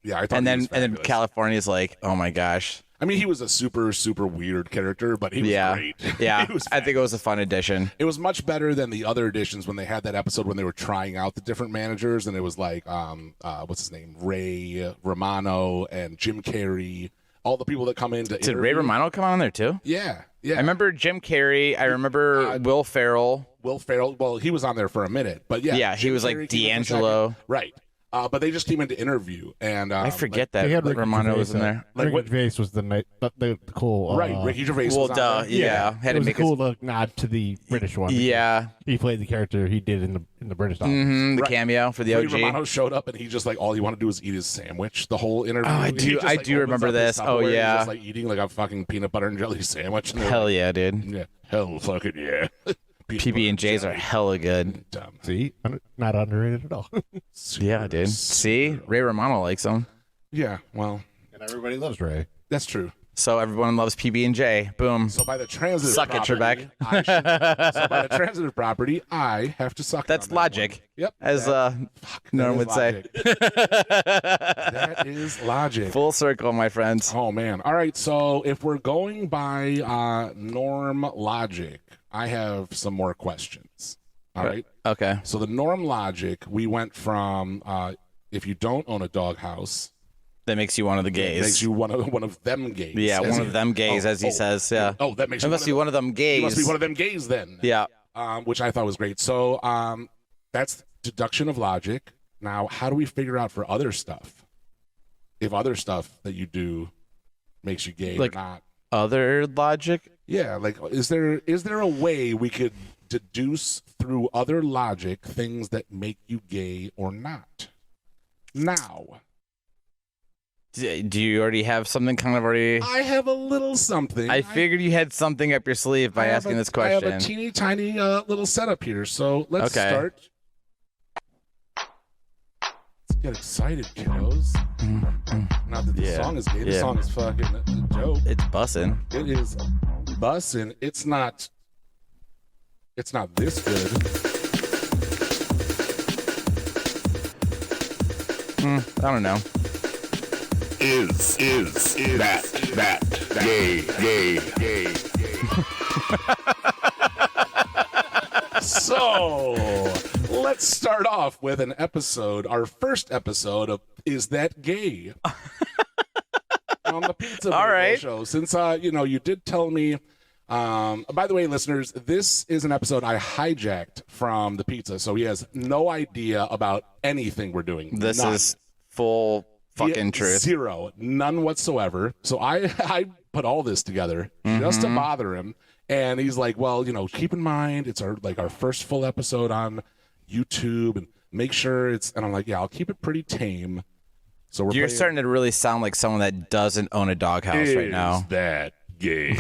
Yeah, I thought and then California's like, oh, my gosh. I mean, he was a super, super weird character, but he was great. Yeah, He was I think it was a fun addition. It was much better than the other editions when they had that episode when they were trying out the different managers, and it was like, what's his name? Ray Romano and Jim Carrey, all the people that come in to Did Ray Romano come on there too? Yeah. I remember Jim Carrey. I remember Will Ferrell. Will Ferrell, well, he was on there for a minute, but yeah. Yeah, he was Carrey like D'Angelo. Right. But they just came in to interview, and I forget They had that Ricky Romano Gervais, was in there. Like, Ricky what- Gervais was the cool. right, Ricky Gervais Well, was on duh, there. yeah. Had It to was a make cool nod to the British one. because Yeah. he played the character he did in the British office. The Right. cameo for the Ray OG. Romano showed up, and he just like all he wanted to do was eat his sandwich the whole interview. Oh, I He do- just, I like, do opens remember up his this. Oh, Tupperware and yeah. he's just like eating like a fucking peanut butter and jelly sandwich. And they're Hell like, yeah, dude. yeah, hell fucking yeah. PB and J's are hella good. Dumb. See, not underrated at all. Yeah, dude. See, Ray Romano likes them. Yeah, well, And everybody loves Ray. that's true. So everyone loves PB and J. Boom. So by the transitive Suck it, property, Trebek. so by the transitive property, I have to suck. That's on that logic. one. Yep. As that Norm is would say. logic. That is logic. Full circle, my friends. Oh man. All right. So if we're going by norm logic, I have some more questions. All right. Okay. So the norm logic, we went from if you don't own a doghouse, That makes you one of the gays. makes you one of them gays. Yeah, as one he- of them gays, as he says. Yeah. Oh, that makes It you must be one of them gays. You must be one of them gays then. Yeah. Which I thought was great. So that's deduction of logic. Now, how do we figure out for other stuff? If other stuff that you do makes you gay Like- or not? Other logic? Yeah, like is there a way we could deduce through other logic things that make you gay or not? Now, Do you already have something kind of already? I have a little something. I figured you had something up your sleeve by I have asking a- this I have a question. teeny tiny little setup here, so let's Okay. start. Let's get excited, kiddos. Not that the Yeah. song is gay. The Yeah. song is fucking dope. It's bussin'. It is bussin'. It's not this good. I don't know. Is that gay? So let's start off with an episode, our first episode of Is That Gay? On the Pizza All Bagel right. Show. Since you did tell me, by the way, listeners, this is an episode I hijacked from the pizza, so he has no idea about anything we're doing. This None. is full fucking truth. Zero, none whatsoever. So I put all this together just Mm-hmm. to bother him, and he's like, "Well, keep in mind it's our first full episode on YouTube, and make sure it's." And I'm like, "Yeah, I'll keep it pretty tame." So we're You're playing, starting to really sound like someone that doesn't own a doghouse right now. Is that gay?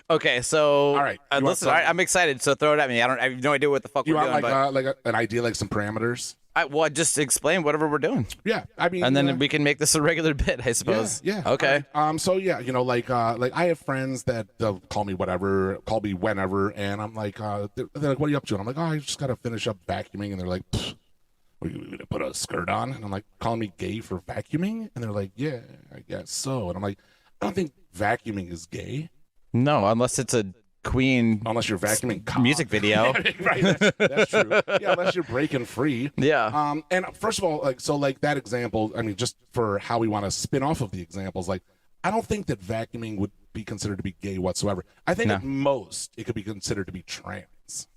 Okay, so All right, you want listen, some- I'm excited. So throw it at me. I have no idea what the fuck You we're want doing, like an idea, like some parameters? well, just explain whatever we're doing, Yeah, I mean, and then we can make this a regular bit, I suppose. Yeah. Okay. All right. So yeah, like I have friends that they'll call me whatever, call me whenever, and I'm like, they're like, "What are you up to?" And I'm like, "Oh, I just gotta finish up vacuuming," and they're like, "Pfft, "What, are you gonna put a skirt on?" And I'm like, calling me gay for vacuuming, and they're like, "Yeah, I guess so." And I'm like, I don't think vacuuming is gay No, unless it's a Queen unless you're vacuuming cock. music video. Right, that's true. Yeah, unless you're breaking free. Yeah. And first of all, like that example, I mean, just for how we want to spin off of the examples, like I don't think that vacuuming would be considered to be gay whatsoever. I think No. at most it could be considered to be trans.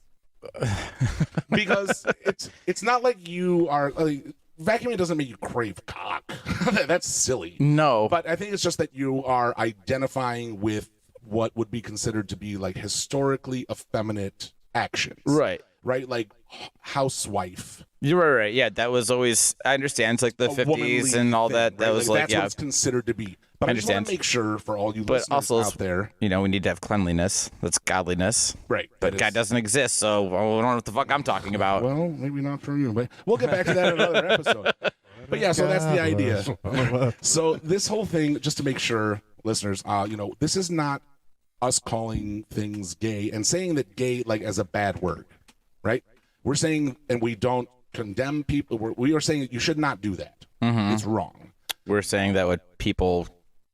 Because it's not like you are vacuuming doesn't make you crave cock. That's silly. No. But I think it's just that you are identifying with what would be considered to be like historically effeminate actions. Right. Right? Like housewife. You're right. Yeah, that was always. I understand. It's like the a 50s womanly and all thing, that. That right? was like, that's yeah. what it's considered to be. But I just want Understand. to make sure for all you But listeners also, out there. we need to have cleanliness. That's godliness. Right. But it God is. doesn't exist, so I don't know what the fuck I'm talking about. Well, maybe not for you, but we'll get back to that in another episode. But yeah, so that's the idea. So this whole thing, just to make sure, listeners, this is not us calling things gay and saying that gay like as a bad word, right? We're saying, and we don't condemn people. We are saying that you should not do that. Mm-hmm. It's wrong. We're saying that what people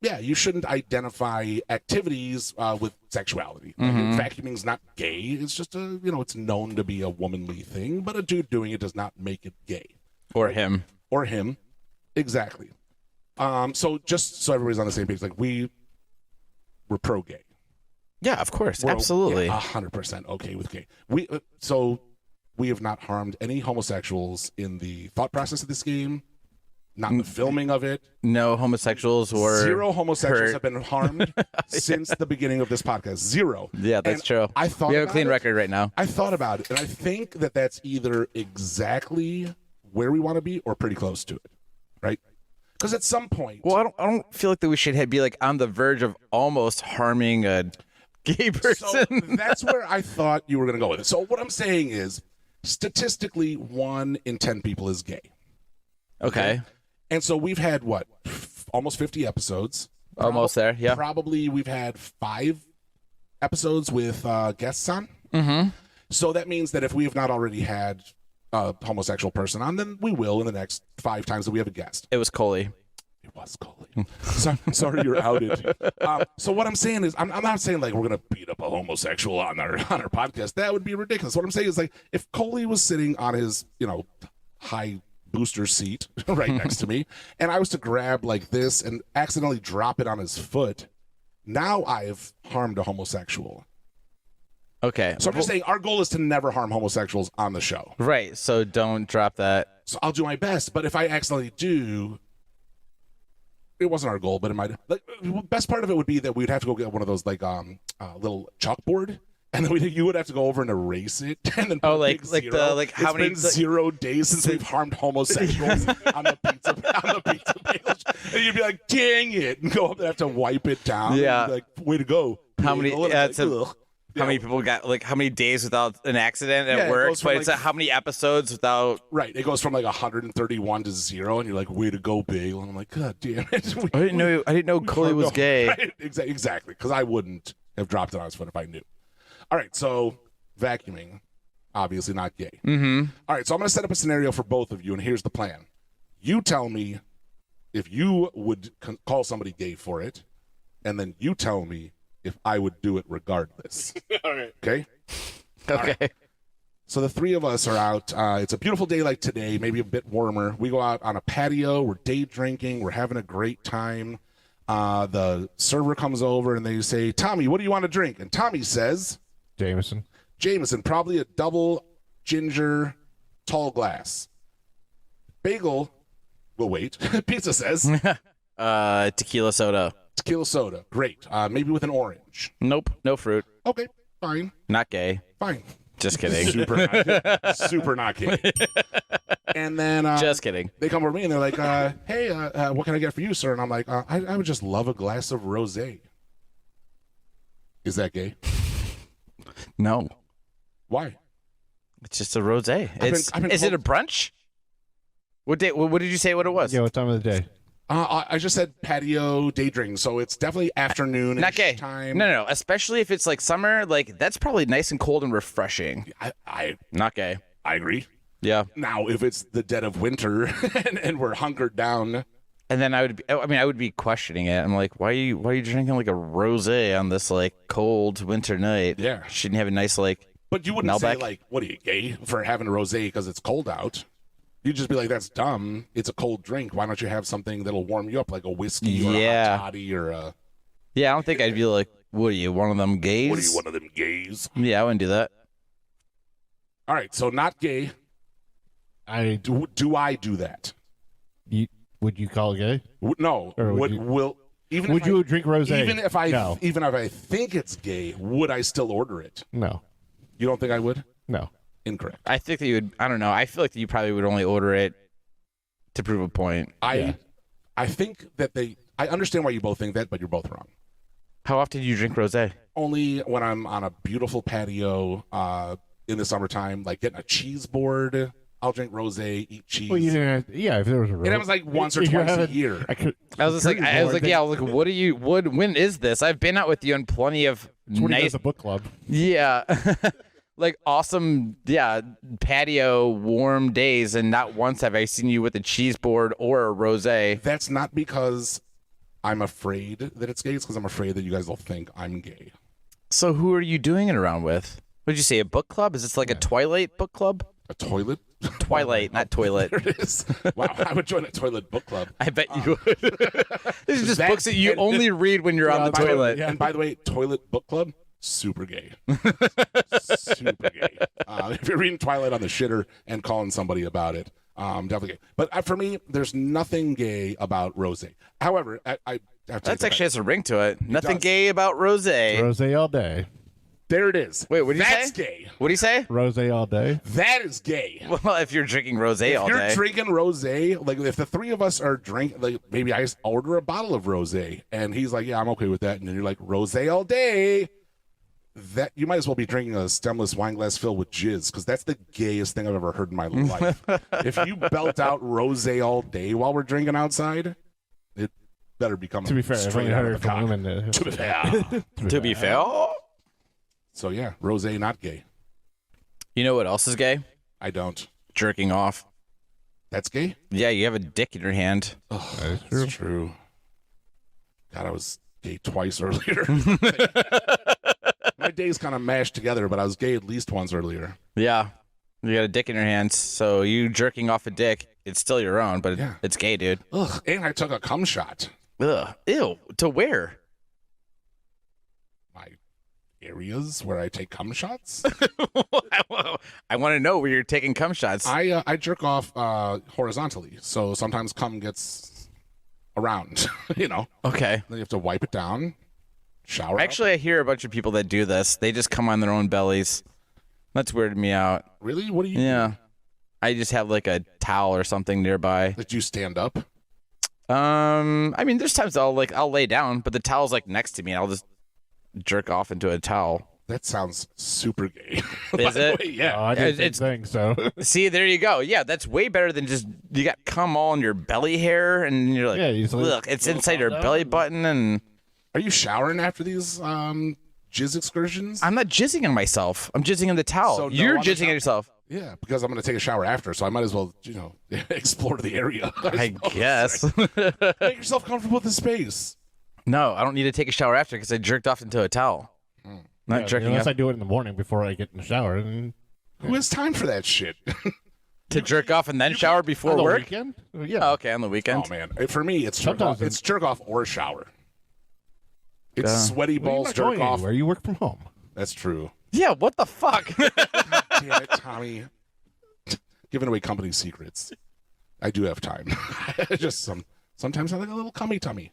yeah, you shouldn't identify activities with sexuality. Vacuuming's not gay. It's just it's known to be a womanly thing, but a dude doing it does not make it gay. Or him. Or him. Exactly. So just so everybody's on the same page, like we're pro-gay. Yeah, of course. We're Absolutely. 100% okay with gay. We have not harmed any homosexuals in the thought process of this game, not in the filming of it. No homosexuals or 0 homosexuals hurt. have been harmed since the beginning of this podcast. 0. Yeah, that's true. I thought we have a about clean it. record right now. I thought about it, and I think that that's either exactly where we want to be or pretty close to it, right? Because at some point, Well, I don't feel like that we should be like on the verge of almost harming a gay person. so that's where I thought you were going to go with it. So what I'm saying is, statistically, 1 in 10 people is gay. Okay. And so we've had almost 50 episodes. Almost there, yeah. Probably we've had 5 episodes with guests on. Mm-hmm. So that means that if we have not already had a homosexual person on, then we will in the next 5 times that we have a guest. It was Coley. It was Coley. Sorry, you're outed. So what I'm saying is, I'm not saying like we're gonna beat up a homosexual on our podcast. That would be ridiculous. What I'm saying is like if Coley was sitting on his high booster seat right next to me, and I was to grab like this and accidentally drop it on his foot, now I've harmed a homosexual. Okay. So I'm just saying our goal is to never harm homosexuals on the show. Right. So don't drop that. So I'll do my best, but if I accidentally do, it wasn't our goal, but it might. Like, best part of it would be that we'd have to go get one of those like little chalkboard, and then you would have to go over and erase it, and then put a big zero. how many? It's been 0 days since we've harmed homosexuals on the pizza page, and you'd be like, "Dang it!" and go up and have to wipe it down. Yeah. And be like, way to go. How many? Bagel. Yeah, And I'm like, ugh. how many people got how many days without an accident at Yeah, it work? goes from, But it's like- how many episodes without? Right, it goes from like 131 to 0, and you're like, "Way to go, Bagel!" And I'm like, "God damn it!" I didn't know Coley was gay. Right, exactly, because I wouldn't have dropped it on his foot if I knew. All right, so vacuuming, obviously not gay. Mm-hmm. All right, so I'm going to set up a scenario for both of you, and here's the plan. You tell me if you would call somebody gay for it, and then you tell me if I would do it regardless. All right. Okay? Okay. Right. So the 3 of us are out. It's a beautiful day like today, maybe a bit warmer. We go out on a patio. We're day drinking. We're having a great time. The server comes over, and they say, "Tommy, what do you want to drink?" And Tommy says, Jameson, probably a double ginger tall glass. Bagel will wait. Pizza says, Tequila soda. tequila soda. Great. Maybe with an orange. Nope. No fruit. Okay, fine. Not gay. Fine. Just kidding. Super not gay. Super not gay. And then Just kidding. they come over to me and they're like, "Hey, what can I get for you, sir?" And I'm like, I would just love a glass of rosé. Is that gay? No. Why? It's just a rosé. I've been Is it a brunch? What day? What did you say? What it was? Yeah, what time of the day? I just said patio day drinking, so it's definitely afternoon. Not gay. Time. No. Especially if it's like summer, like that's probably nice and cold and refreshing. I Not gay. agree. Yeah. Now, if it's the dead of winter and we're hunkered down, And then I would be questioning it. I'm like, why are you drinking like a rosé on this like cold winter night? Yeah. Shouldn't you have a nice like? but you wouldn't say Malbec? like, "What are you, gay for having a rosé because it's cold out?" You'd just be like, "That's dumb. It's a cold drink. Why don't you have something that'll warm you up, like a whiskey or Yeah. a hot toddy or a Yeah, I don't think I'd be like, what are you, one of them gays? what are you, one of them gays?" Yeah, I wouldn't do that. All right, so not gay. I Do I do that? would you call it gay? No. Or would you- Will even Would if you drink rosé? even if I No. even if I think it's gay, would I still order it? No. You don't think I would? No. Incorrect. I think that you would. I don't know. I feel like you probably would only order it to prove a point. I think that I understand why you both think that, but you're both wrong. How often do you drink rosé? Only when I'm on a beautiful patio in the summertime, like getting a cheese board. I'll drink rosé, eat cheese. Well, you didn't have, yeah, if there was a and it was like once or if you're twice a having- year. I was just like, what do you? When is this? I've been out with you on plenty of When he nice, does the book club. yeah, like awesome, yeah, patio warm days, and not once have I seen you with a cheese board or a rosé. That's not because I'm afraid that it's gay. It's because I'm afraid that you guys will think I'm gay. So who are you doing it around with? What did you say? A book club? Is this like a Twilight book club? A toilet? Twilight, not toilet. There it is. Wow, I would join a toilet book club. I bet you would. These are just books that you only read when you're on the toilet. And by the way, toilet book club, super gay. Super gay. If you're reading Twilight on the shitter and calling somebody about it, definitely gay. But for me, there's nothing gay about rosé. However, I have to That actually has a ring to it. Nothing gay about rosé. Rosé all day. There it is. Wait, what do you say? That's gay. What do you say? Rosé all day. That is gay. Well, if you're drinking rosé all If you're day. drinking rosé, like if the three of us are drinking, like maybe I order a bottle of rosé, and he's like, "Yeah, I'm okay with that," and then you're like, "Rosé all day." That you might as well be drinking a stemless wine glass filled with jizz, because that's the gayest thing I've ever heard in my life. If you belt out rosé all day while we're drinking outside, it better become. To be fair, I've straight only out heard of it the from cock. women. To be fair. To be fair. So yeah, rosé not gay. You know what else is gay? I don't. Jerking off. That's gay. Yeah, you have a dick in your hand. Oh, That is that's true. God, I was gay twice earlier. My days kind of mashed together, but I was gay at least once earlier. Yeah. You got a dick in your hands, so you jerking off a dick, it's still your own, but Yeah. it's gay, dude. Ugh, and I took a cum shot. Ugh. Ew. To where? My areas where I take cum shots. I want to know where you're taking cum shots. I jerk off horizontally, so sometimes cum gets around. You know, Okay. then you have to wipe it down, shower. Actually, I hear a bunch of people that do this. They just come on their own bellies. That's weirded me out. Really? What do you? Yeah. I just have like a towel or something nearby. Did you stand up? I mean, there's times I'll lay down, but the towel's like next to me, and I'll just jerk off into a towel. That sounds super gay. Is it? Way, yeah. I did the It's- same thing, so. See, there you go. Yeah, that's way better than just you got cum all in your belly hair, and you're like, Yeah, you just like- look, it's inside your belly button, and Are you showering after these jizz excursions? I'm not jizzing on myself. I'm jizzing in the towel. So no You're on the jizzing on towel? yourself. Yeah, because I'm going to take a shower after, so I might as well, explore the area. I guess. Make yourself comfortable with the space. No, I don't need to take a shower after because I jerked off into a towel. Not Yeah, jerking unless off I do it in the morning before I get in the shower. And Who has time for that shit? to jerk off and then shower before on the work. weekend? Yeah. Oh, okay, on the weekend. Oh man, for me, it's jerk Sometimes off. It's jerk off or shower. It's Duh. sweaty Well, you're balls not jerk going off. anywhere. You work from home. That's true. Yeah, what the fuck? Damn it, Tommy. Giving away company secrets. I do have time. Just sometimes I like a little cummy tummy.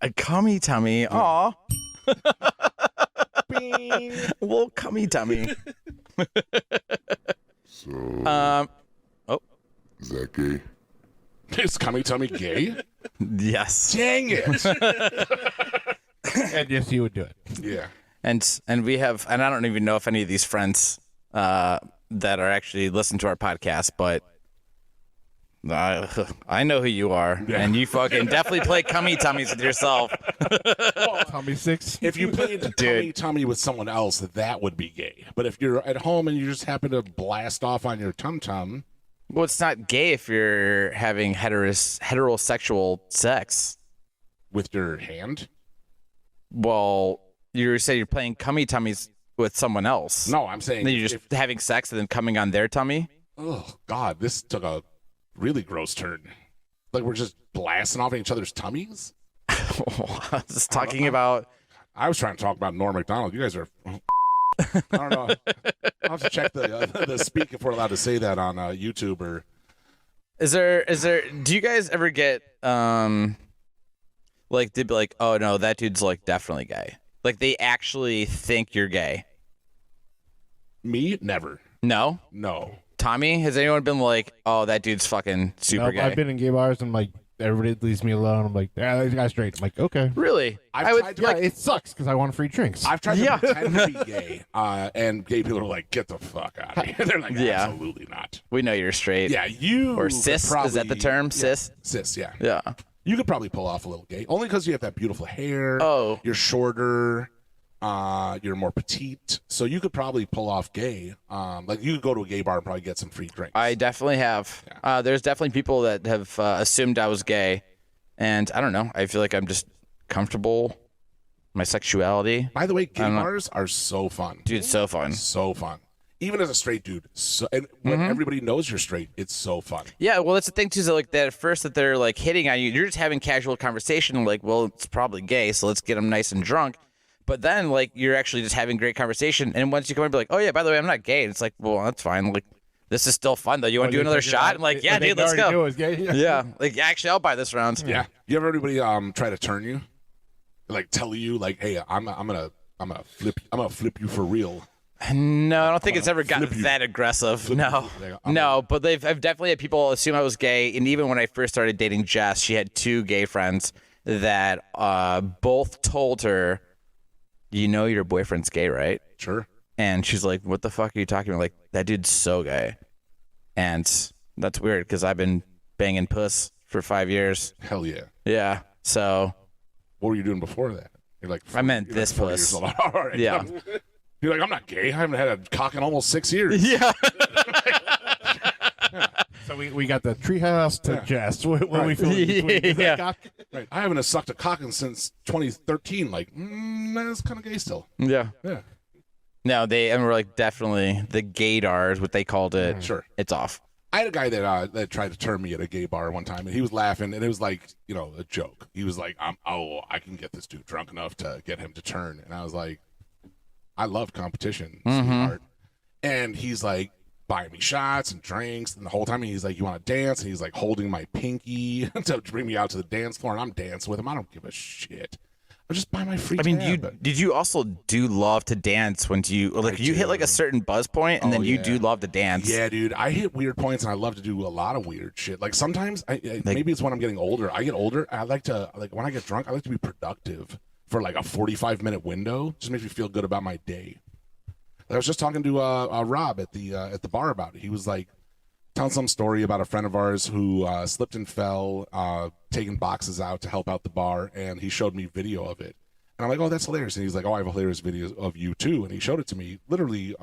A cummy tummy. Aw. Bing. Little cummy tummy. So, is that gay? Is cummy tummy gay? Yes. Dang it. And yes, you would do it. Yeah. And we have, and I don't even know if any of these friends that are actually listen to our podcast, but I know who you are, and you fucking definitely play cummy tummies with yourself. Tommy 6. If you played tummy tummy with someone else, that would be gay. But if you're at home and you just happen to blast off on your tum tum, Well, it's not gay if you're having heterosexual sex. with your hand. Well, you say you're playing cummy tummies with someone else. No, I'm saying Then you're just having sex and then coming on their tummy. oh God, this took a really gross turn. Like we're just blasting off at each other's tummies. I was talking about. I was trying to talk about Norm Macdonald. You guys are. I don't know. I'll have to check the speak if we're allowed to say that on YouTube or. Is there? Do you guys ever get like they'd be like, oh no, that dude's like definitely gay. Like they actually think you're gay. Me? Never. No, No. Tommy, has anyone been like, oh, that dude's fucking super Nope, gay? I've been in gay bars and like everybody leaves me alone. I'm like, yeah, this guy's straight. I'm like, okay. Really? I've tried to Yeah, it sucks because I want free drinks. I've tried to Yeah. pretend to be gay, and gay people are like, "Get the fuck out of here!" They're like, Yeah. "Absolutely not." We know you're straight. Yeah, you Or could cis? Probably, Is that the term? yeah, Cis? Cis, yeah. Yeah. You could probably pull off a little gay, only because you have that beautiful hair. Oh. You're shorter. You're more petite, so you could probably pull off gay. Like you could go to a gay bar and probably get some free drinks. I definitely have. There's definitely people that have assumed I was gay, and I don't know. I feel like I'm just comfortable, my sexuality. By the way, gay bars are so fun. Dude, it's so fun. So fun. Even as a straight dude. And when everybody knows you're straight, it's so fun. Yeah, well, that's the thing, too, is that, like, that at first that they're, like, hitting on you, you're just having casual conversation, like, well, it's probably gay, so let's get them nice and drunk. But then, like, you're actually just having great conversation, and once you come in and be like, oh, yeah, by the way, I'm not gay, and it's like, well, that's fine. Like, this is still fun, though. You want to do another shot? I'm like, yeah, dude, let's go. Yeah. Like, actually, I'll buy this round. Yeah. You ever anybody try to turn you? Like, tell you, like, hey, I'm gonna flip you for real. No, I don't think it's ever gotten that aggressive. No, but I've definitely had people assume I was gay, and even when I first started dating Jess, she had 2 gay friends that both told her, you know your boyfriend's gay, right? Sure. And she's like, what the fuck are you talking about? Like, that dude's so gay. And that's weird, because I've been banging puss for 5 years. Hell yeah. Yeah, so. What were you doing before that? You're like, I meant this puss. All right. Yeah. You're like, I'm not gay. I haven't had a cock in almost 6 years. Yeah. So we got the treehouse to Jess. What are we feeling between? Yeah. Right. I haven't sucked a cock in since 2013. Like, that's kind of gay still. Yeah. Yeah. No, and we're like, definitely the gaydar is what they called it. Sure. It's off. I had a guy that tried to turn me at a gay bar one time, and he was laughing, and it was like, you know, a joke. He was like, I can get this dude drunk enough to get him to turn. And I was like, I love competition, sweetheart. And he's like buying me shots and drinks, and the whole time he's like, you want to dance? And he's like holding my pinky to bring me out to the dance floor, and I'm dancing with him. I don't give a shit. I'll just buy my free tab. Did you also do love to dance when you hit like a certain buzz point, and then you do love to dance? Yeah, dude. I hit weird points, and I love to do a lot of weird shit. Like sometimes, maybe it's when I'm getting older. I get older. I like to when I get drunk. I like to be productive for like a 45-minute window. Just makes me feel good about my day. I was just talking to Rob at the bar about it. He was like telling some story about a friend of ours who slipped and fell, taking boxes out to help out the bar, and he showed me video of it. And I'm like, oh, that's hilarious. And he's like, oh, I have a hilarious video of you too. And he showed it to me literally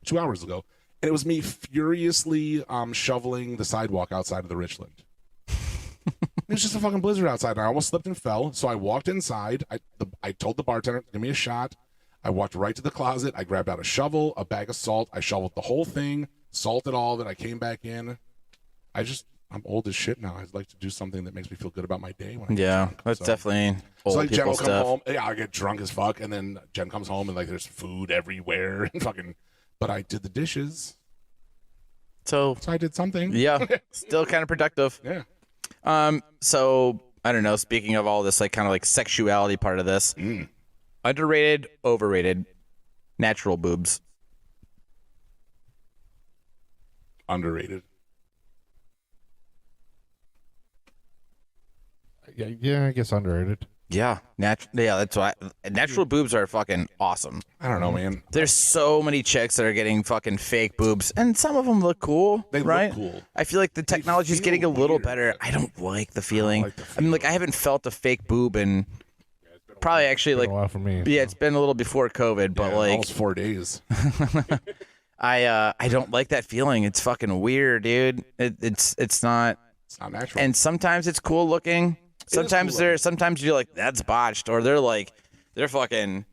2 hours ago. And it was me furiously shoveling the sidewalk outside of the Richland. It was just a fucking blizzard outside, and I almost slipped and fell. So I walked inside. I told the bartender, give me a shot. I walked right to the closet. I grabbed out a shovel, a bag of salt. I shoveled the whole thing, salted all of it. I came back in. I'm old as shit now. I'd like to do something that makes me feel good about my day. When I get drunk. That's definitely old like Jen will come stuff. home. Yeah, I get drunk as fuck, and then Jen comes home and like there's food everywhere and fucking. But I did the dishes, so I did something. Yeah, still kind of productive. Yeah. So I don't know. Speaking of all this, like kind of like sexuality part of this, underrated, overrated, natural boobs. Underrated. Yeah, I guess underrated. Yeah, that's why natural boobs are fucking awesome. I don't know, man. There's so many chicks that are getting fucking fake boobs, and some of them look cool. They right? look cool. I feel like the technology is getting a little better. I don't like the feeling. I mean, like I haven't felt a fake boob in probably actually like a while for me. Yeah, it's been a little before COVID, but like almost 4 days. I don't like that feeling. It's fucking weird, dude. It's not. It's not natural. And sometimes it's cool looking. Sometimes you're like, that's botched, or they're fucking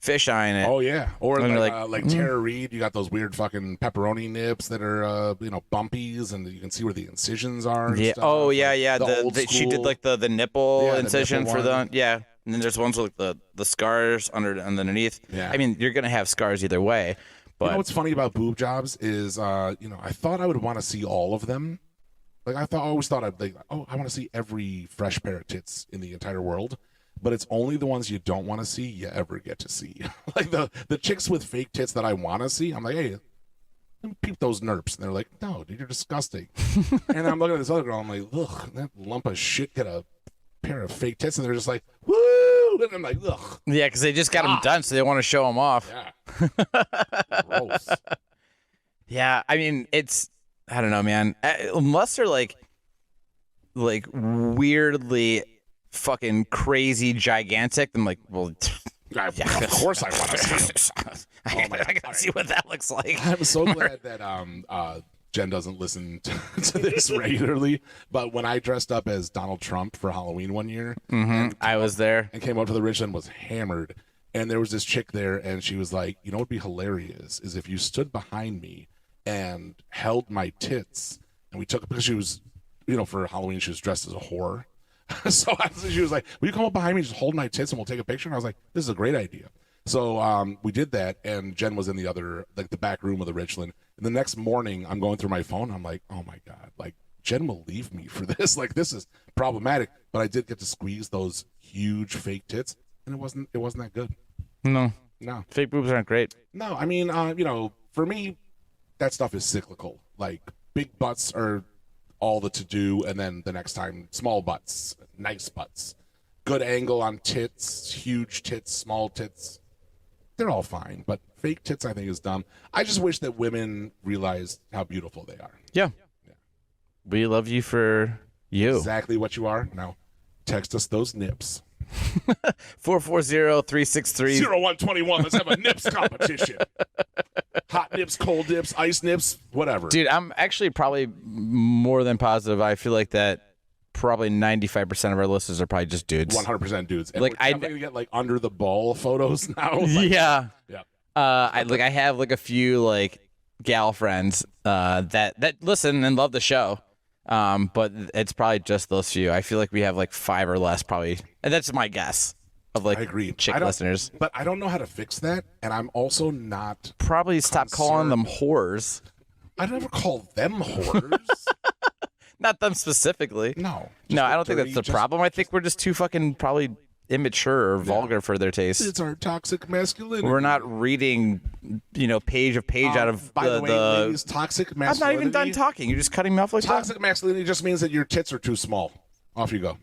fisheyeing it. Oh yeah, or And like Tara Reid, you got those weird fucking pepperoni nips that are bumpies, and you can see where the incisions are. And stuff. Oh yeah. The old She did school. like the nipple Yeah, the incision nipple for one. and then there's ones with the scars underneath. Yeah. I mean, you're gonna have scars either way, but You know what's funny about boob jobs is, I thought I would want to see all of them. Like I always thought I'd like, I want to see every fresh pair of tits in the entire world. But it's only the ones you don't want to see you ever get to see. Like the chicks with fake tits that I want to see, I'm like, hey, let me peep those nerps. And they're like, no, dude, you're disgusting. And I'm looking at this other girl, I'm like, ugh, that lump of shit got a pair of fake tits, and they're just like, woo! And I'm like, ugh. yeah, because they just got them done, so they want to show them off. Yeah. Gross. Yeah, I mean, I don't know, man. Unless they're like weirdly fucking crazy gigantic, I'm like, well, Of course I want to see it. I gotta see what that looks like. I'm so glad that Jen doesn't listen to this regularly, but when I dressed up as Donald Trump for Halloween one year, I was there. and came up to the Richland, was hammered. And there was this chick there, and she was like, you know what would be hilarious is if you stood behind me and held my tits, and we took, because she was, for Halloween, she was dressed as a whore. So she was like, will you come up behind me and just hold my tits and we'll take a picture? And I was like, this is a great idea. So we did that, and Jen was in the other, like the back room of the Richland. And the next morning, I'm going through my phone. I'm like, oh my God, like Jen will leave me for this. Like, this is problematic. But I did get to squeeze those huge fake tits, and it wasn't that good. No. Fake boobs aren't great. No, I mean, for me, that stuff is cyclical. Like, big butts are all the to-do, and then the next time, small butts, nice butts. Good angle on tits, huge tits, small tits. They're all fine, but fake tits, I think, is dumb. I just wish that women realized how beautiful they are. Yeah. We love you for you. Exactly what you are. Now, text us those nips. 440-363. 0121. Let's have a nips competition. Hot nips, cold nips, ice nips, whatever. Dude, I'm actually probably more than positive. I feel like that probably 95% of our listeners are probably just dudes. 100% dudes. And like, we're definitely gonna get like under the ball photos now. Like, yeah. Yeah. I have like a few like gal friends that listen and love the show. But it's probably just those few. I feel like we have like 5 or less probably. And that's my guess of like I agree. chick listeners. But I don't know how to fix that, and I'm also not Probably stop calling them whores. I never call them whores. Not them specifically. No. No, I don't think that's the problem. I think we're just too fucking probably immature or vulgar for their taste. It's our toxic masculinity. We're not reading, page out of by the way, ladies, toxic masculinity. I'm not even done talking. You're just cutting me off like toxic masculinity just means that your tits are too small. Off you go.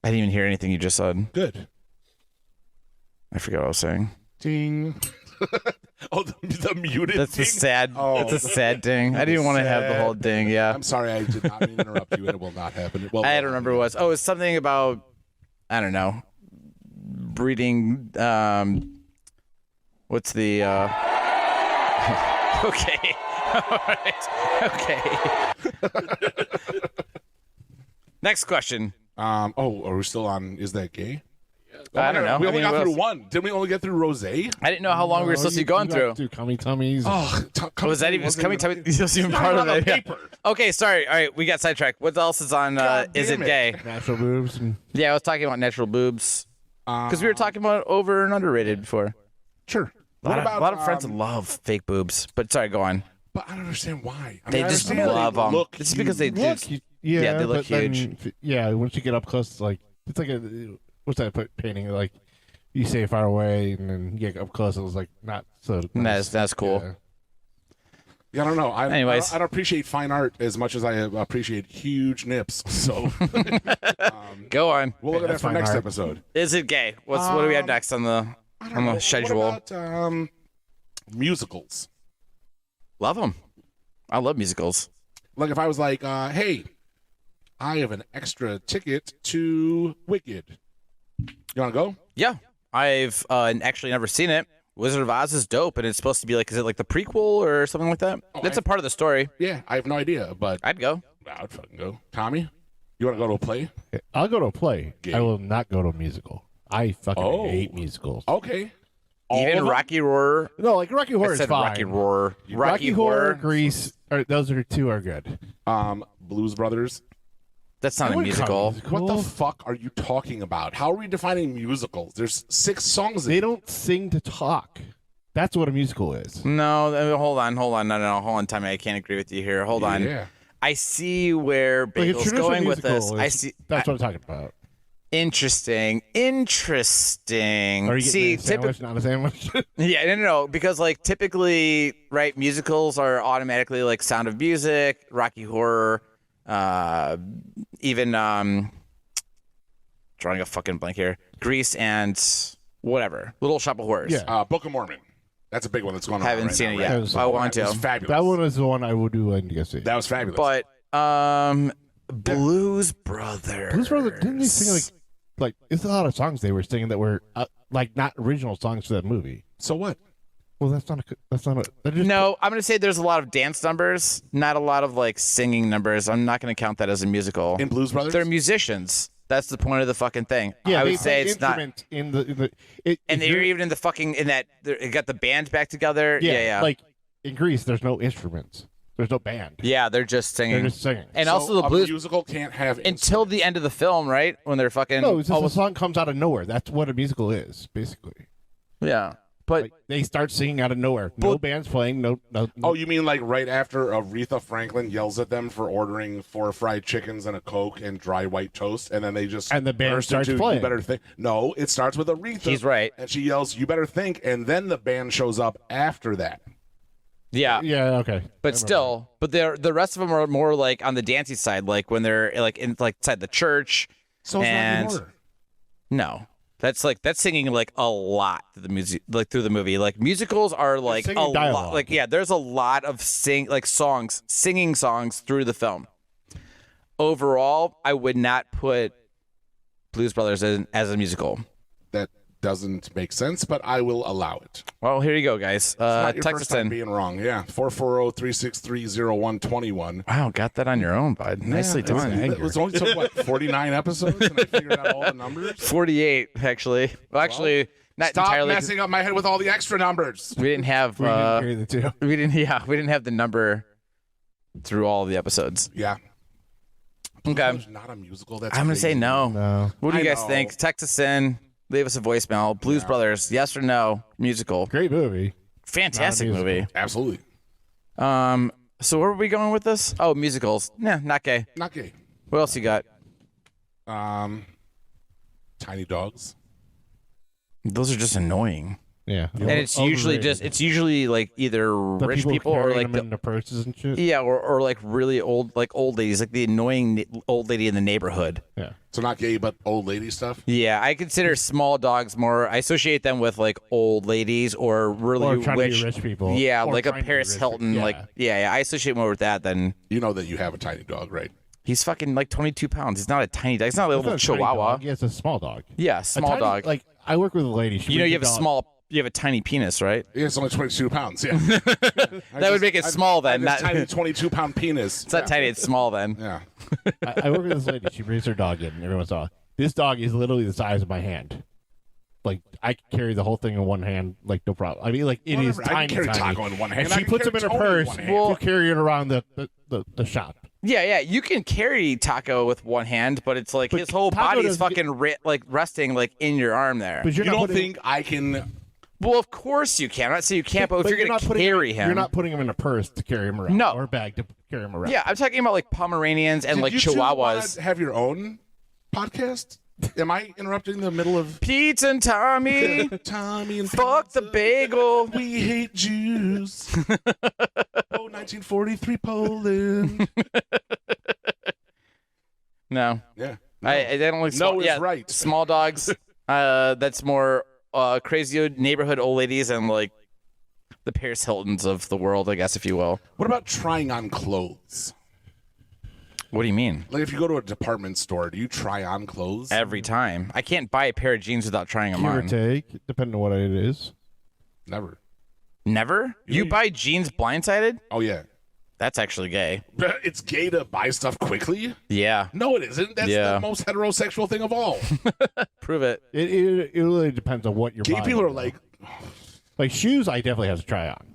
I didn't even hear anything you just said. Good. I forgot what I was saying. Ding. Oh, the muted. That's ding. a sad. Oh. It's a sad ding. I didn't want to have the whole ding. Yeah. I'm sorry, I did not mean to interrupt you, and it will not happen. Well, I don't remember what it was. Oh, it's something about, I don't know, breeding. What's the? Okay. All right. Okay. Next question. Are we still on? Is that gay? I don't know. We only I mean, got through one. Didn't we only get through rosé? I didn't know how long we were supposed to be going through. Do cummy tummies. Oh, Was that even coming? Was even part of it? Yeah. Okay, sorry. All right, we got sidetracked. What else is on? Is it gay? Natural boobs. Yeah, I was talking about natural boobs because we were talking about over and underrated before. Sure. A lot of friends love fake boobs, but sorry, go on. But I don't understand why. I They mean, I just understand love they them. look It's because they huge. do. Yeah, they look but then, huge. yeah, once you get up close, it's like a what's that painting? Like you say far away, and then you get up close, it was like not so. Nice. That's cool. Yeah. Yeah, I don't know. Anyways. I don't appreciate fine art as much as I appreciate huge nips. So Go on. we'll look at that that's for fine next art. episode. Is it gay? What do we have next on the I don't know. schedule? What about musicals? Love them. I love musicals. Like if I was like, hey, I have an extra ticket to Wicked. You want to go? Yeah, I've actually never seen it. Wizard of Oz is dope, and it's supposed to be like, is it like the prequel or something like that? That's a part of the story. Yeah, I have no idea, but I'd go. I'd fucking go. Tommy, you want to go to a play? I'll go to a play. Gay. I will not go to a musical. I fucking hate musicals. Okay. All Even of them? Rocky Horror. No, like Rocky Horror I is said fine. Rocky Horror. Rocky Horror, Grease. Those two are good. Blues Brothers. That's not a wouldn't call it musical. What the fuck are you talking about? How are we defining musicals? There's 6 songs. They don't sing to talk. That's what a musical is. No, hold on. No, hold on, Tommy. I can't agree with you here. Hold on. Yeah. I see where Like a Bagel's traditional going with this. musical I is- see. That's what I'm talking about. Interesting. Are you See, getting a sandwich, not a sandwich? yeah, no, because like typically, right? Musicals are automatically like Sound of Music, Rocky Horror, even drawing a fucking blank here, Grease, and whatever, Little Shop of Horrors. Yeah. Book of Mormon. That's a big one that's going on. Haven't right seen now, it right? yet. I want That was to. fabulous. That one is the one I would do and go see. That was fabulous. But Blues Brothers. Blues Brothers, didn't they sing like it's a lot of songs they were singing that were like not original songs to that movie. so what? Well, that's not a. That just, No, I'm gonna say there's a lot of dance numbers, not a lot of like singing numbers. I'm not gonna count that as a musical. In Blues Brothers, They're musicians. That's the point of the fucking thing. Yeah, I they would say play it's not. instruments in the it, And if they're you're- even in the fucking in that. It got the band back together. Yeah. Like in Greece, there's no instruments. There's no band. Yeah, they're just singing. They're just singing. And so also the a blues musical can't have until the end of the film, right? When they're fucking. No, it's just a song comes out of nowhere. That's what a musical is, basically. Yeah, but Like, they start singing out of nowhere. No band's playing. No. Oh, you mean like right after Aretha Franklin yells at them for ordering 4 fried chickens and a Coke and dry white toast, and then they just And the band burst starts into, playing. You better think. No, it starts with Aretha. He's right. And she yells, "You better think," and then the band shows up after that. yeah. Yeah. Okay. But still, but the rest of them are more like on the dancey side, like when they're like inside the church. So it's and not anymore. no, that's singing like a lot through the music, like through the movie. Like musicals are like a singing lot. dialogue. Like there's a lot of singing songs through the film. Overall, I would not put Blues Brothers as a musical. That doesn't make sense, but I will allow it. Well, here you go, guys. Not your Text first us time in. being wrong. Yeah, 440-363-0121. Wow, got that on your own, bud. Nicely done. It was only took what 49 episodes, and I figured out all the numbers. 48, actually. Well, actually, not Stop entirely. messing up my head with all the extra numbers. We didn't have. We didn't carry the two. We didn't have the number through all of the episodes. Yeah. Okay. It's not a musical. That's I'm gonna say crazy. no. No. What do you I guys know. think? Text us in. Leave us a voicemail. Blues Brothers, yes or no? Musical. Great movie. Fantastic Not a movie. Absolutely. So where are we going with this? Oh, musicals. Nah, not gay. Not gay. What else you got? Tiny dogs. Those are just annoying. Yeah. And it's usually like either The rich people or carrying like them the, in the purses and shit. yeah, or like really old ladies, like the annoying old lady in the neighborhood. Yeah. So not gay, but old lady stuff. Yeah, I consider small dogs more. I associate them with like old ladies or really Or trying to be rich people. Yeah, Or like a trying to be Paris rich Hilton. people. Like yeah, I associate more with that than You know that you have a tiny dog, right? he's fucking like 22 pounds. He's not a tiny dog. He's not a It's little not a tiny chihuahua. dog. Yeah, it's a small dog. Yeah, small tiny, dog. Like I work with a lady. She you know, brings you have a dog. you have a tiny penis, right? Yeah, it's only 22 pounds. Yeah. That would make it small then. Not Not, tiny it's 22-pound penis. not tiny. It's small then. Yeah. I work with this lady. She brings her dog in every once in a while. This dog is literally the size of my hand. Like I can carry the whole thing in one hand, like no problem. I mean, like it is Whatever. I tiny, can carry tiny. Taco in one hand. And I she can puts him carry in her Tony in purse. one hand. We'll carry it around the shop. Yeah. You can carry Taco with one hand, but it's like But his whole Taco body's doesn't fucking like resting like in your arm there. But You you're not don't putting, think I can? Well, of course you can. I'm not saying you can't, but if you're not gonna putting carry him, you're not putting him in a purse to carry him around. No. Or a bag to carry him around. Yeah, I'm talking about like Pomeranians and Did like you two Chihuahuas. wanna have your own podcast? Am I interrupting the middle of Pete and Tommy, Tommy and fuck the pizza? bagel. We hate Jews. 1943 Poland. No, Yeah. I don't like. No Small, is yeah, right. Small dogs. That's more crazy neighborhood old ladies and like the Paris Hiltons of the world, I guess, if you will. What about trying on clothes? What do you mean? Like if you go to a department store, do you try on clothes? Every time, I can't buy a pair of jeans without trying them Give or on. take, depending on what it is. Never. Never. You buy jeans blindsided? Oh yeah. That's actually gay. It's gay to buy stuff quickly? Yeah, No, it isn't. That's Yeah. the most heterosexual thing of all. prove it. It really depends on what you're Gay buying. people are like, shoes. I definitely have to try on.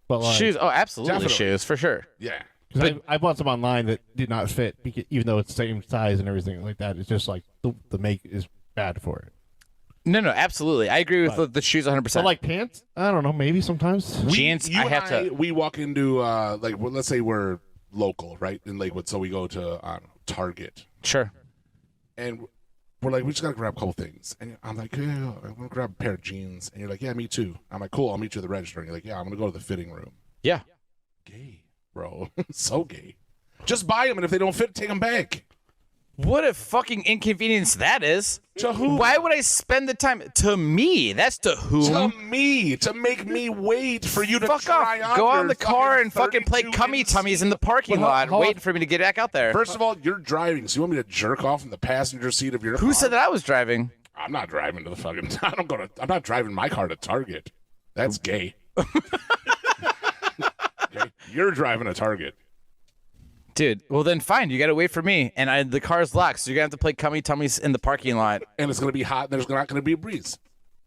But like, Shoes. Oh, absolutely, Definitely. shoes for sure. yeah. 'cause I bought some online that did not fit, even though it's the same size and everything like that. It's just like the make is bad for it. No, absolutely. I agree with the shoes 100%. But like pants, I don't know. Maybe sometimes. jeans, You I and have to. We walk into like well, let's say we're local, right, in Lakewood, so we go to I don't know, Target, Sure. and we're like, we just gotta grab a couple things, and I'm like, yeah, I'm gonna grab a pair of jeans, and you're like, yeah, me too. I'm like, cool, I'll meet you at the register, and you're like, yeah, I'm gonna go to the fitting room. Yeah. Gay, bro, so gay. Just buy them, and if they don't fit, take them back. What a fucking inconvenience that is. To who? Why would I spend the time? To me. That's to whom? To me, to make me wait for you to Fuck try off. on Go your on the car and fucking play 32 cummy inch- tummies in the parking Well, lot, how- waiting for me to get back out there. First of all, you're driving, so you want me to jerk off in the passenger seat of your car? Who said that I was driving? I'm not driving to the fucking. I'm not driving my car to Target. That's gay. Okay? You're driving a Target. Dude, well then fine. You got to wait for me. And the car's locked, so you're going to have to play Cummy Tummies in the parking lot. And it's going to be hot, and there's not going to be a breeze.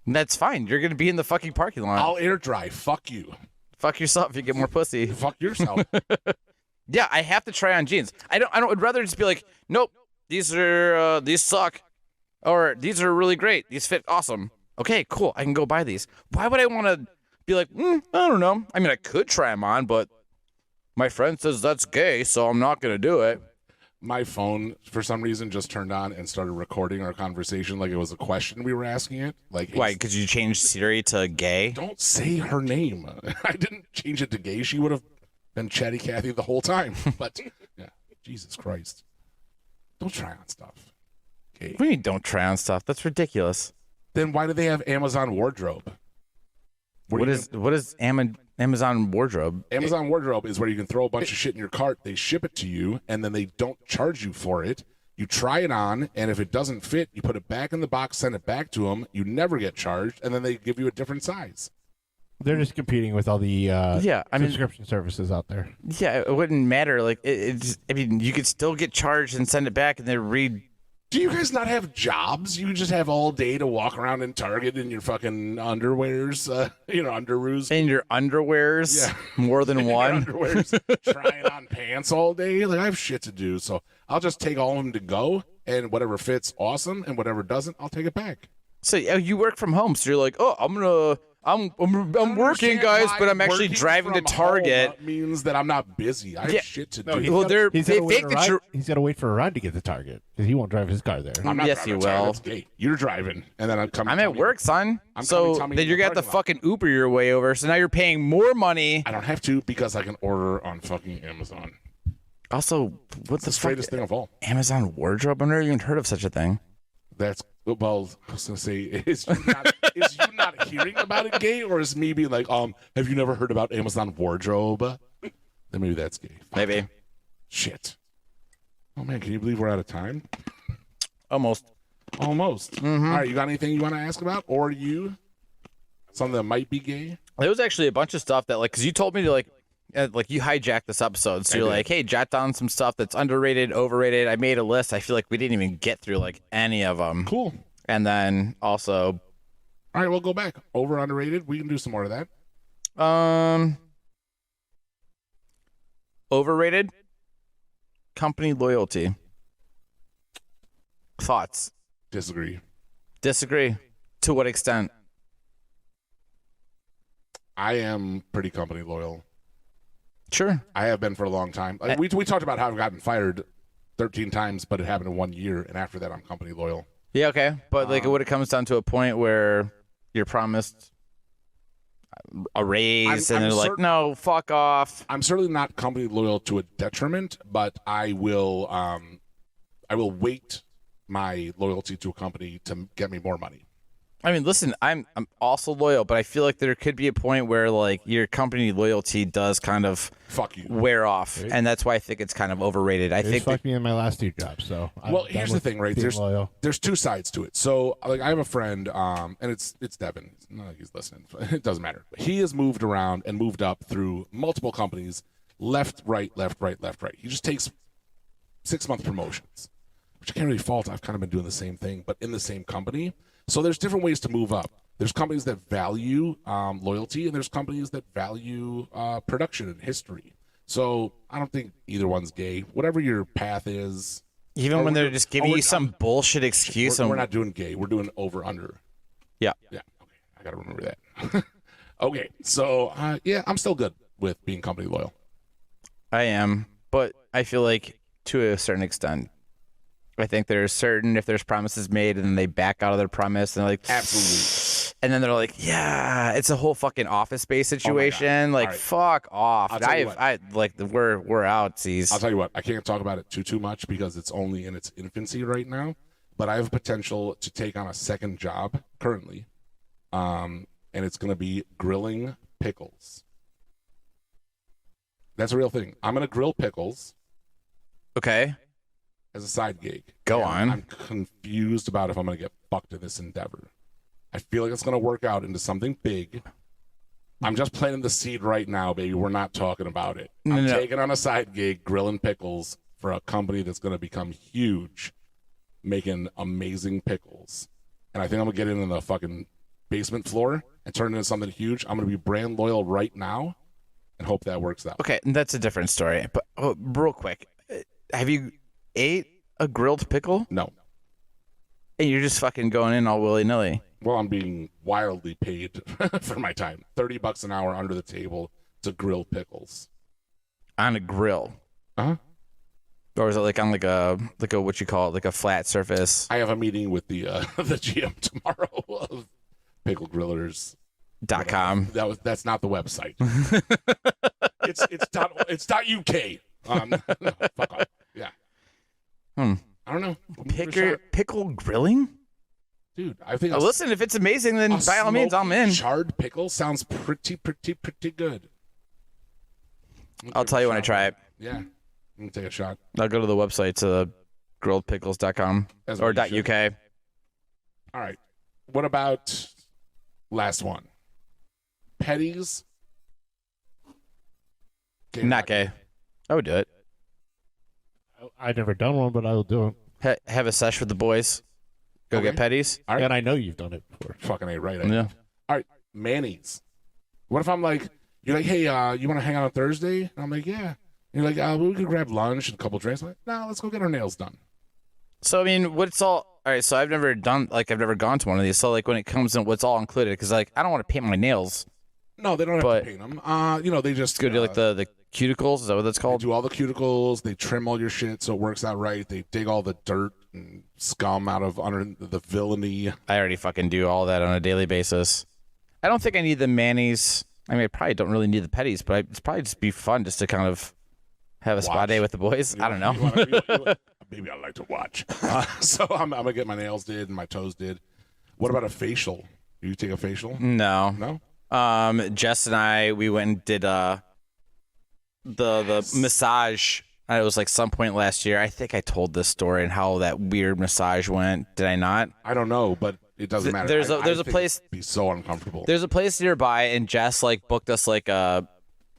That's fine. You're going to be in the fucking parking lot. I'll air dry. Fuck you. Fuck yourself if you get more pussy. Fuck yourself. Yeah, I have to try on jeans. I don't I'd rather just be like, nope, these suck. Or these are really great. These fit awesome. Okay, cool. I can go buy these. Why would I want to be like, I don't know. I mean, I could try them on, but my friend says that's gay, so I'm not going to do it. My phone, for some reason, just turned on and started recording our conversation like it was a question we were asking it. Like, why? Because you changed Siri to gay? Don't say her name. I didn't change it to gay. She would have been Chatty Cathy the whole time. But, yeah, Jesus Christ. Don't try on stuff. Gay. What do you mean don't try on stuff? That's ridiculous. Then why do they have Amazon Wardrobe? What is Amazon Wardrobe? Amazon Wardrobe is where you can throw a bunch of shit in your cart. They ship it to you, and then they don't charge you for it. You try it on, and if it doesn't fit, you put it back in the box, send it back to them. You never get charged, and then they give you a different size. They're just competing with all the subscription services out there. Yeah, it wouldn't matter. Like, I mean, you could still get charged and send it back, and then Do you guys not have jobs? You just have all day to walk around in Target in your fucking underwears, underoos. In your underwears? Yeah. More than one? Underwears, trying on pants all day. Like, I have shit to do, so I'll just take all of them to go, and whatever fits, awesome, and whatever doesn't, I'll take it back. So you work from home, so you're like, oh, I'm working, guys, but I'm actually driving to Target. That means that I'm not busy. I have shit to do. Well, they think that you're. He's got to wait for a ride to get to Target because he won't drive his car there. I'm not Yes, driving you to Target. will. It's gay. You're driving, and then I'm coming. I'm at work, son. So then you're gonna have to fucking Uber your way over. So now you're paying more money. I don't have to because I can order on fucking Amazon. Also, what the straightest thing of all? Amazon Wardrobe? I've never even heard of such a thing. That's well. I was gonna say, is you not hearing about it gay, or is me being like, have you never heard about Amazon Wardrobe? Then maybe that's gay. Fuck. Maybe. Shit. Oh man, can you believe we're out of time? Almost. Mm-hmm. All right, you got anything you want to ask about, or something that might be gay? There was actually a bunch of stuff that, like, because you told me to like you hijacked this episode, so you're like, hey, jot down some stuff that's underrated, overrated. I made a list. I feel like we didn't even get through like any of them. Cool. And then also, all right, we'll go back. Over, underrated. We can do some more of that. Overrated. Company loyalty. Thoughts? Disagree. To what extent? I am pretty company loyal. Sure. I have been for a long time. Like, we talked about how I've gotten fired 13 times, but it happened in 1 year, and after that, I'm company loyal. Yeah, okay. But like when it comes down to a point where you're promised a raise and they're like, no, fuck off. I'm certainly not company loyal to a detriment, but I will weight my loyalty to a company to get me more money. I mean, listen, I'm also loyal, but I feel like there could be a point where like your company loyalty does kind of fuck you wear off, and that's why I think it's kind of overrated. I think fucked me in my last 2 jobs. So here's the thing, right? There's 2 sides to it. So like I have a friend, and it's Devin. It's not like he's listening. It doesn't matter. He has moved around and moved up through multiple companies, left, right. He just takes 6-month promotions, which I can't really fault. I've kind of been doing the same thing, but in the same company. So there's different ways to move up. There's companies that value loyalty, and there's companies that value production and history. So I don't think either one's gay. Whatever your path is. Even when they're just giving you some bullshit excuse. We're not doing gay. We're doing over under. Yeah. Yeah. Okay. I got to remember that. Okay. So, I'm still good with being company loyal. I am. But I feel like to a certain extent. I think there's certain, if there's promises made and then they back out of their promise and they're like, absolutely. And then they're like, yeah, it's a whole fucking Office Space situation. Like, fuck off. We're out, C's. I'll tell you what, I can't talk about it too much because it's only in its infancy right now. But I have potential to take on a second job currently. And it's going to be grilling pickles. That's a real thing. I'm going to grill pickles. Okay. As a side gig. Go on. I'm confused about if I'm going to get fucked in this endeavor. I feel like it's going to work out into something big, I'm just planting the seed right now, baby. We're not talking about it. I'm No. taking on a side gig, grilling pickles for a company that's going to become huge, making amazing pickles. And I think I'm going to get in the fucking basement floor and turn it into something huge. I'm going to be brand loyal right now and hope that works out. Okay, that's a different story. But real quick, have you ate a grilled pickle? No. And you're just fucking going in all willy-nilly. Well, I'm being wildly paid for my time. $30 an hour under the table to grill pickles. On a grill. Uh-huh. Or is it like on like a what you call it, like a flat surface? I have a meeting with the GM tomorrow of Pickle Grillers. .com. That's not the website. it's .uk. No, fuck off. Yeah. I don't know. Pickle grilling? Dude, I think. Listen, if it's amazing, then by all means, I'm in. Charred pickle sounds pretty good. I'll tell you when I try it. Yeah, I'm gonna take a shot. I'll go to the website to grilledpickles.com or .uk. All right. What about last one? Petties. Not gay. I would do it. I've never done one, but I will do it. Have a sesh with the boys. Go get petties. All right. And I know you've done it before. Fucking A, right? Yeah. All right, mayonnaise. What if I'm like, you're like, hey, you want to hang out on Thursday? And I'm like, yeah. And you're like, we could grab lunch and a couple drinks. I'm like, no, let's go get our nails done. So I mean, what's all right? So I've never gone to one of these. So like when it comes in, what's all included? Because like I don't want to paint my nails. No, they don't have to paint them. They just go do like the cuticles. Is that what that's called? They do all the cuticles. They trim all your shit so it works out right. They dig all the dirt and scum out of under the villainy. I already fucking do all that on a daily basis. I don't think I need the mayonnaise. I mean, I probably don't really need the petties, but it's probably just be fun just to kind of have a spa day with the boys. I don't know. Maybe I like to watch. So I'm gonna get my nails did and my toes did. What about a facial? Do you take a facial? No. No. Jess and I, we went and did the massage. It was like some point last year. I think I told this story and how that weird massage went. Did I not? I don't know, but it doesn't matter. There's a place. It'd be so uncomfortable. There's a place nearby, and Jess like booked us like a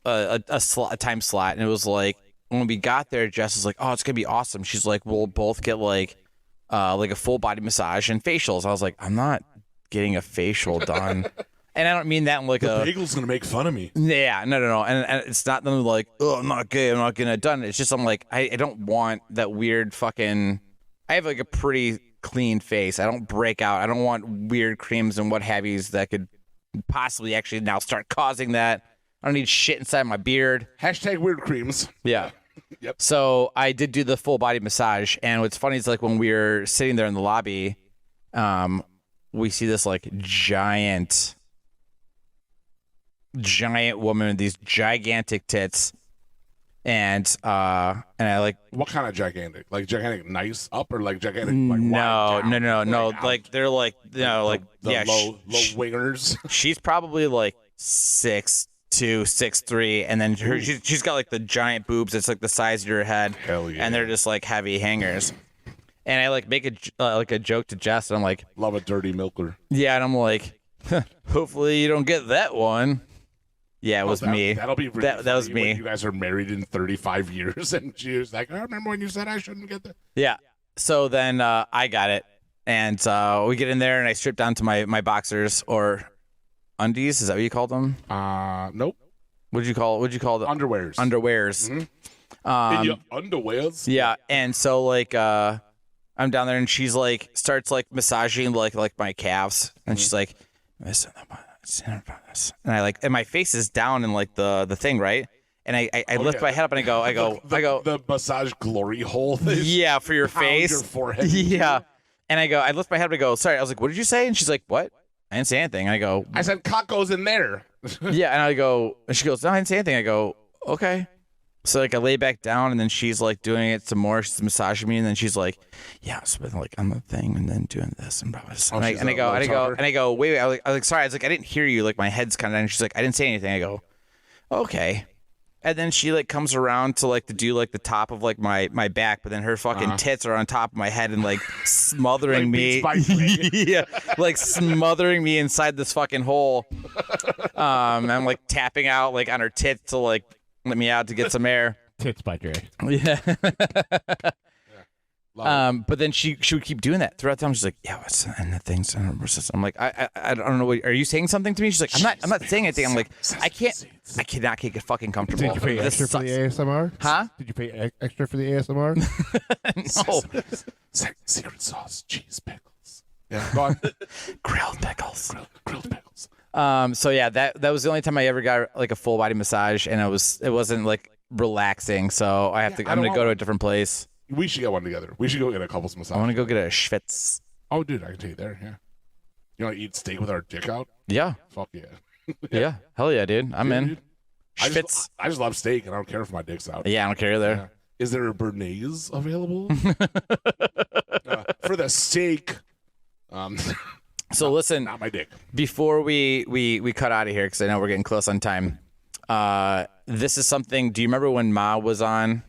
time slot, and it was like when we got there, Jess was like, "Oh, it's gonna be awesome." She's like, "We'll both get like a full body massage and facials." I was like, "I'm not getting a facial done." And I don't mean that in like the bagel's gonna make fun of me. Yeah, no. And it's not them like, oh, I'm not gay, I'm not getting it done. It's just I'm like, I don't want that weird fucking. I have like a pretty clean face. I don't break out. I don't want weird creams and what have yous that could possibly actually now start causing that. I don't need shit inside my beard. Hashtag weird creams. Yeah. Yep. So I did do the full body massage, and what's funny is like when we were sitting there in the lobby, we see this like giant woman with these gigantic tits, and I like, what kind of gigantic? Like gigantic nice up or like gigantic like no. Like they're like like the low wingers. She's probably like 6'2", 6'3", and then she's got like the giant boobs. It's like the size of your head. Hell yeah. And they're just like heavy hangers. And I like make a joke to Jess, and I'm like, love a dirty milker. Yeah, and I'm like, hopefully you don't get that one. Yeah, it was me. That'll be really that was me. When you guys are married in 35 years, and she was like, I remember when you said I shouldn't get that. Yeah. So then I got it, and we get in there, and I strip down to my boxers or undies. Is that what you called them? Nope. What'd you call them? Underwears. Underwears. Mm-hmm. Underwears. Yeah, and so like I'm down there, and she's like starts like massaging like my calves, and she's like, and I like, and my face is down in like the thing, right? And I lift my head up and I go the massage glory hole. Yeah, for your face, your forehead. Yeah. And I lift my head up and I go, sorry. I was like, what did you say? And she's like, what? I didn't say anything. And I go, I said cock goes in there. Yeah. And I go, and she goes, no, I didn't say anything. I go, okay. So like I lay back down, and then she's like doing it some more. She's massaging me, and then she's like, "Yeah, so like on the thing, and then doing this and blah blah." And I go, wait. I was like, sorry. I was like, I didn't hear you. Like my head's kind of down. And she's like, I didn't say anything. I go, okay. And then she like comes around to like to do like the top of like my back, but then her fucking tits are on top of my head and like smothering me. Yeah, like smothering me inside this fucking hole. I'm like tapping out like on her tits to like let me out to get some air. Tits by Dre. Yeah. But then she would keep doing that throughout the time. She's like, yeah, what's and the things? I'm like, I don't know. Are you saying something to me? She's like, I'm not saying anything. I'm like, I cannot get fucking comfortable. Did you pay extra for the ASMR? Huh? Did you pay extra for the ASMR? No. Secret sauce, cheese pickles. Yeah, go on. Grilled pickles. Grilled pickles. So yeah, that was the only time I ever got like a full body massage, and it wasn't like relaxing. So I'm gonna go to a different place. We should get one together. We should go get a couples massage. I want to go get a Schwitz. Oh, dude, I can take you there. Yeah. You want to eat steak with our dick out? Yeah. Fuck yeah. Yeah. Hell yeah, dude. I'm in. Dude. Schwitz. I just love steak, and I don't care if my dick's out. Yeah, I don't care either. Yeah. Is there a Bernays available? For the steak. So listen, not my dick. Before we cut out of here, because I know we're getting close on time. This is something. Do you remember when Ma was on?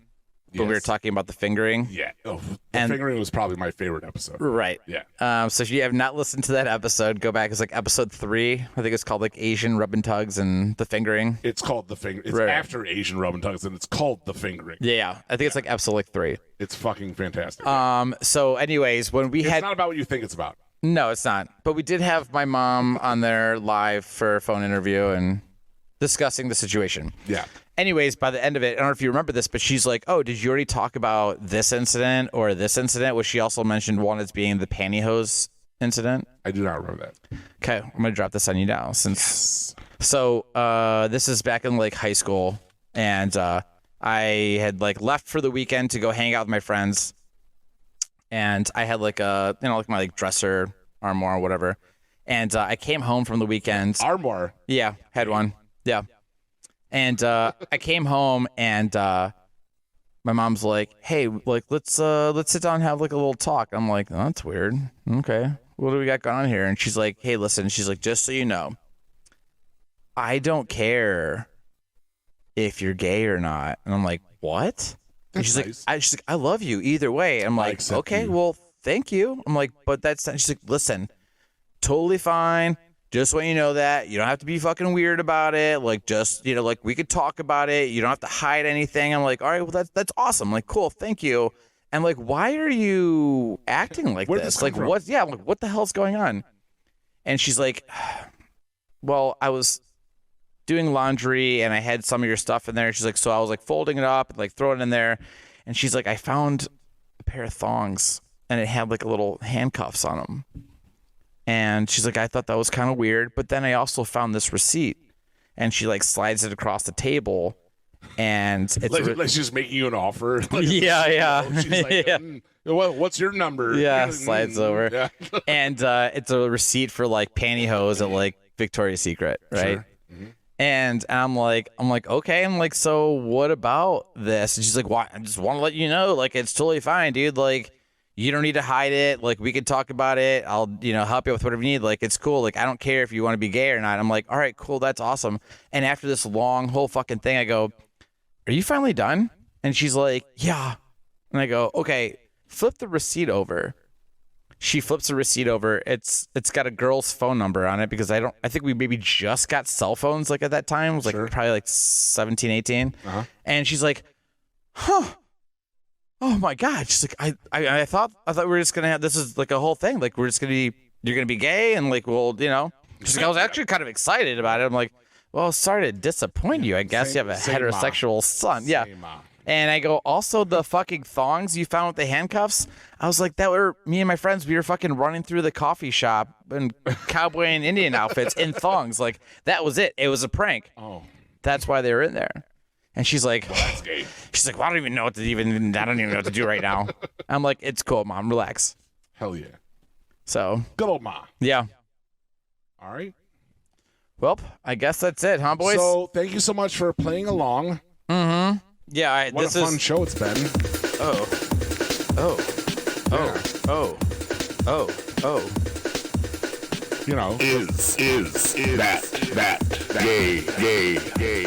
When we were talking about the fingering? Yeah. Oh, the fingering was probably my favorite episode. Right. Yeah. So if you have not listened to that episode, go back. It's like episode 3. I think it's called like Asian rub and tugs and the fingering. It's called the finger. It's after Asian rub and tugs, and it's called the fingering. Yeah. I think it's like episode like 3. It's fucking fantastic. So anyways, when we it's not about what you think it's about. No, it's not. But we did have my mom on there live for a phone interview and discussing the situation. Yeah. Anyways, by the end of it, I don't know if you remember this, but she's like, oh, did you already talk about this incident or this incident? Which she also mentioned one as being the pantyhose incident. I do not remember that. Okay, I'm going to drop this on you now. So this is back in like high school, and I had like left for the weekend to go hang out with my friends, and I had like a, like my like dresser, armoire, or whatever, and I came home from the weekend. Armoire? Yeah, had one. Yeah. And I came home, and my mom's like, "Hey, like let's sit down and have like a little talk." I'm like, "Oh, that's weird. Okay, what do we got going on here?" And she's like, "Hey, listen." She's like, "Just so you know, I don't care if you're gay or not." And I'm like, "What?" And she's nice. like, she's like, "I love you either way." I'm like, "Okay, well, thank you." I'm like, "But that's not." She's like, "Listen, totally fine. Just want you to know that you don't have to be fucking weird about it. Like, just, like we could talk about it. You don't have to hide anything." I'm like, all right, well, that's awesome. I'm like, cool, thank you. And like, why are you acting like this? Like, what? Yeah, like, what the hell's going on? And she's like, well, I was doing laundry and I had some of your stuff in there. She's like, so I was like folding it up and like throwing it in there. And she's like, I found a pair of thongs and it had like a little handcuffs on them. And she's like, I thought that was kind of weird, but then I also found this receipt, and she like slides it across the table, and it's like she's making you an offer. Like, yeah. She's like, yeah. Well, what's your number? Yeah, slides over. Yeah. And it's a receipt for like pantyhose at like Victoria's Secret, right? Sure. Mm-hmm. And I'm like, okay. I'm like, so what about this? And she's like, well, I just want to let you know, like, it's totally fine, dude. Like, you don't need to hide it. Like, we can talk about it. I'll, help you with whatever you need. Like, it's cool. Like, I don't care if you want to be gay or not. I'm like, all right, cool. That's awesome. And after this long whole fucking thing, I go, are you finally done? And she's like, yeah. And I go, okay, flip the receipt over. She flips the receipt over. It's got a girl's phone number on it because I think we maybe just got cell phones like at that time. It was like probably like 17, 18. Uh-huh. And she's like, huh. Oh my God. She's like, I thought we were just going to have, this is like a whole thing. Like, we're just going to be, you're going to be gay. And like, well, she's like, I was actually kind of excited about it. I'm like, well, sorry to disappoint you. I guess you have a heterosexual son. Yeah. And I go, also the fucking thongs you found with the handcuffs. I was like, that were me and my friends. We were fucking running through the coffee shop in cowboy and Indian outfits in thongs. Like, that was it. It was a prank. Oh, that's why they were in there. And she's like, well, that's gay. She's like, well, I don't even know what to do right now. I'm like, it's cool, Mom. Relax. Hell yeah. So good old Ma. Yeah. All right. Well, I guess that's it, huh, boys? So thank you so much for playing along. Mm-hmm. Yeah. What a fun show it's been. Oh. Is that gay.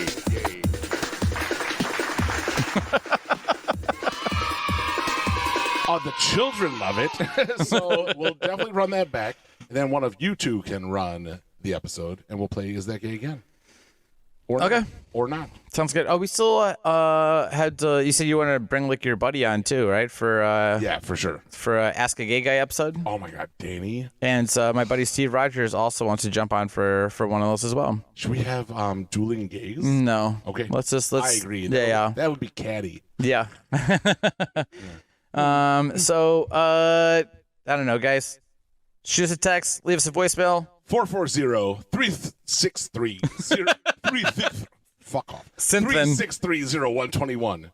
The children love it. So we'll definitely run that back. And then one of you two can run the episode, and we'll play Is That Gay again. Or Okay. Not, or not. Sounds good. Oh, we still had. You said you wanted to bring like your buddy on too, right? For Yeah, for sure. for Ask a Gay Guy episode. Oh my God, Danny. And my buddy Steve Rogers also wants to jump on for one of those as well. Should we have dueling gays? No. Okay. Let's. I agree. That would be catty. Yeah. So I don't know, guys. Shoot us a text. Leave us a voicemail. 440-363-03. Fuck off. Something. 363-0121.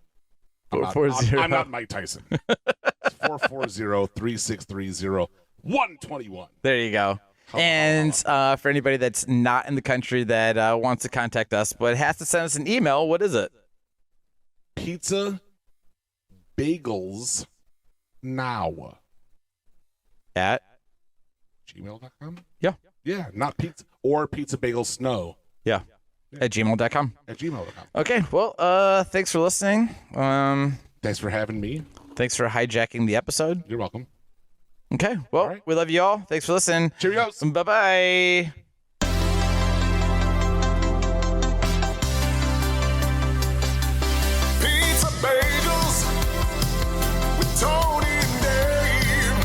440. I'm not Mike Tyson. It's 440-363-0121. There you go. And for anybody that's not in the country that wants to contact us but has to send us an email, what is it? Pizza bagels now At gmail.com. Yeah. Yeah, not pizza or pizza bagel snow Yeah. At gmail.com. at gmail.com. Okay. Well, thanks for listening. Thanks for having me. Thanks for hijacking the episode. You're welcome. Okay. Well, right. we love you all. Thanks for listening. Cheerios. Bye-bye. Pizza bagels with Tony and Dave.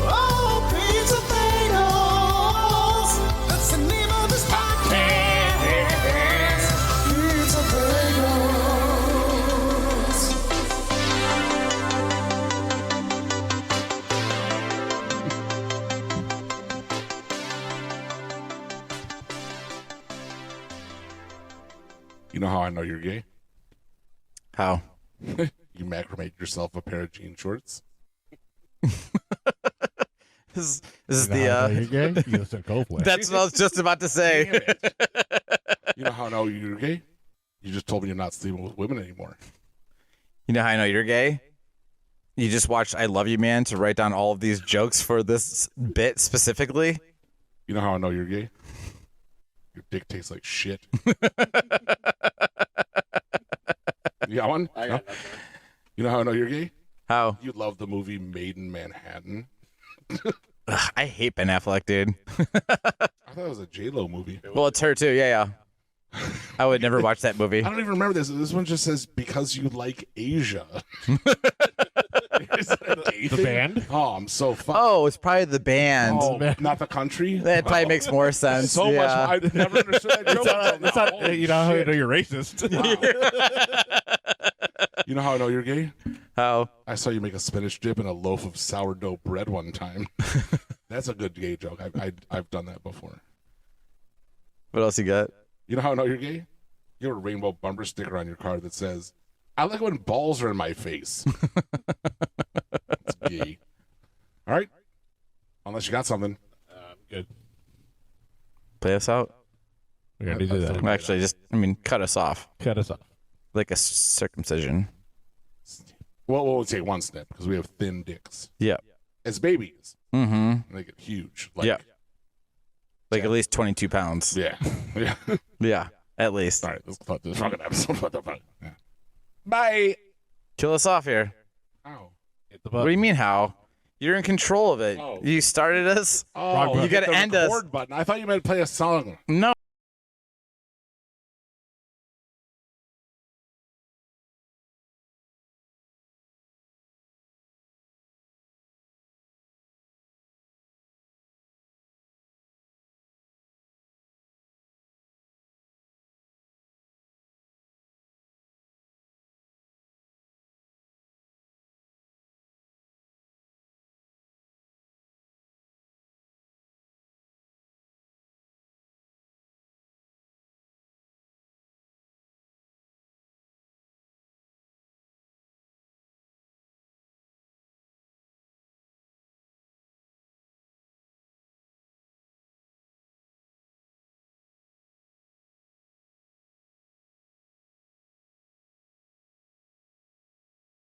Oh, pizza bagels. That's the name of this podcast. Pizza bagels. You know how I know you're gay? How? You macramate yourself a pair of jean shorts. This is You know how you're gay? You listen to Coldplay. That's what I was just about to say. Damn it. You know how I know you're gay? You just told me you're not sleeping with women anymore. You know how I know you're gay? You just watched I Love You Man to write down all of these jokes for this bit specifically. You know how I know you're gay? Your dick tastes like shit. You got one? I got No? nothing. You know how I know you're gay? How? You love the movie Made in Manhattan. Ugh, I hate Ben Affleck, dude. I thought it was a J-Lo movie. Well, it's her too. Yeah. I would never watch that movie. I don't even remember this. This one just says, because you like Asia. Is that a gay The thing? band? Oh, I'm so fucked. Oh, it's probably the band. Oh, not the country? That probably makes more sense. So yeah. much. I never understood that joke. until That's now. not, Holy you know how you shit. know you're racist. You know how I know you're gay? How? I saw you make a spinach dip in a loaf of sourdough bread one time. That's a good gay joke. I've done that before. What else you got? You know how I know you're gay? You have a rainbow bumper sticker on your car that says, I like when balls are in my face. It's gay. All right. Unless you got something. Good. Play us out. We already did that. Actually, cut us off Cut us off. like a circumcision. Well, we'll take one snip because we have thin dicks. Yeah. As babies, Mm-hmm. they get huge. Like, Yeah. Like at least 22 pounds. Yeah. Yeah. Yeah. At least. All right. Let's cut this fucking episode. What the fuck? Yeah. Bye. Kill us off here. Ow. Hit the What do you mean how? You're in control of it. Oh. You started us. Oh, You hit gotta the end us. record button. I thought you meant play a song. No.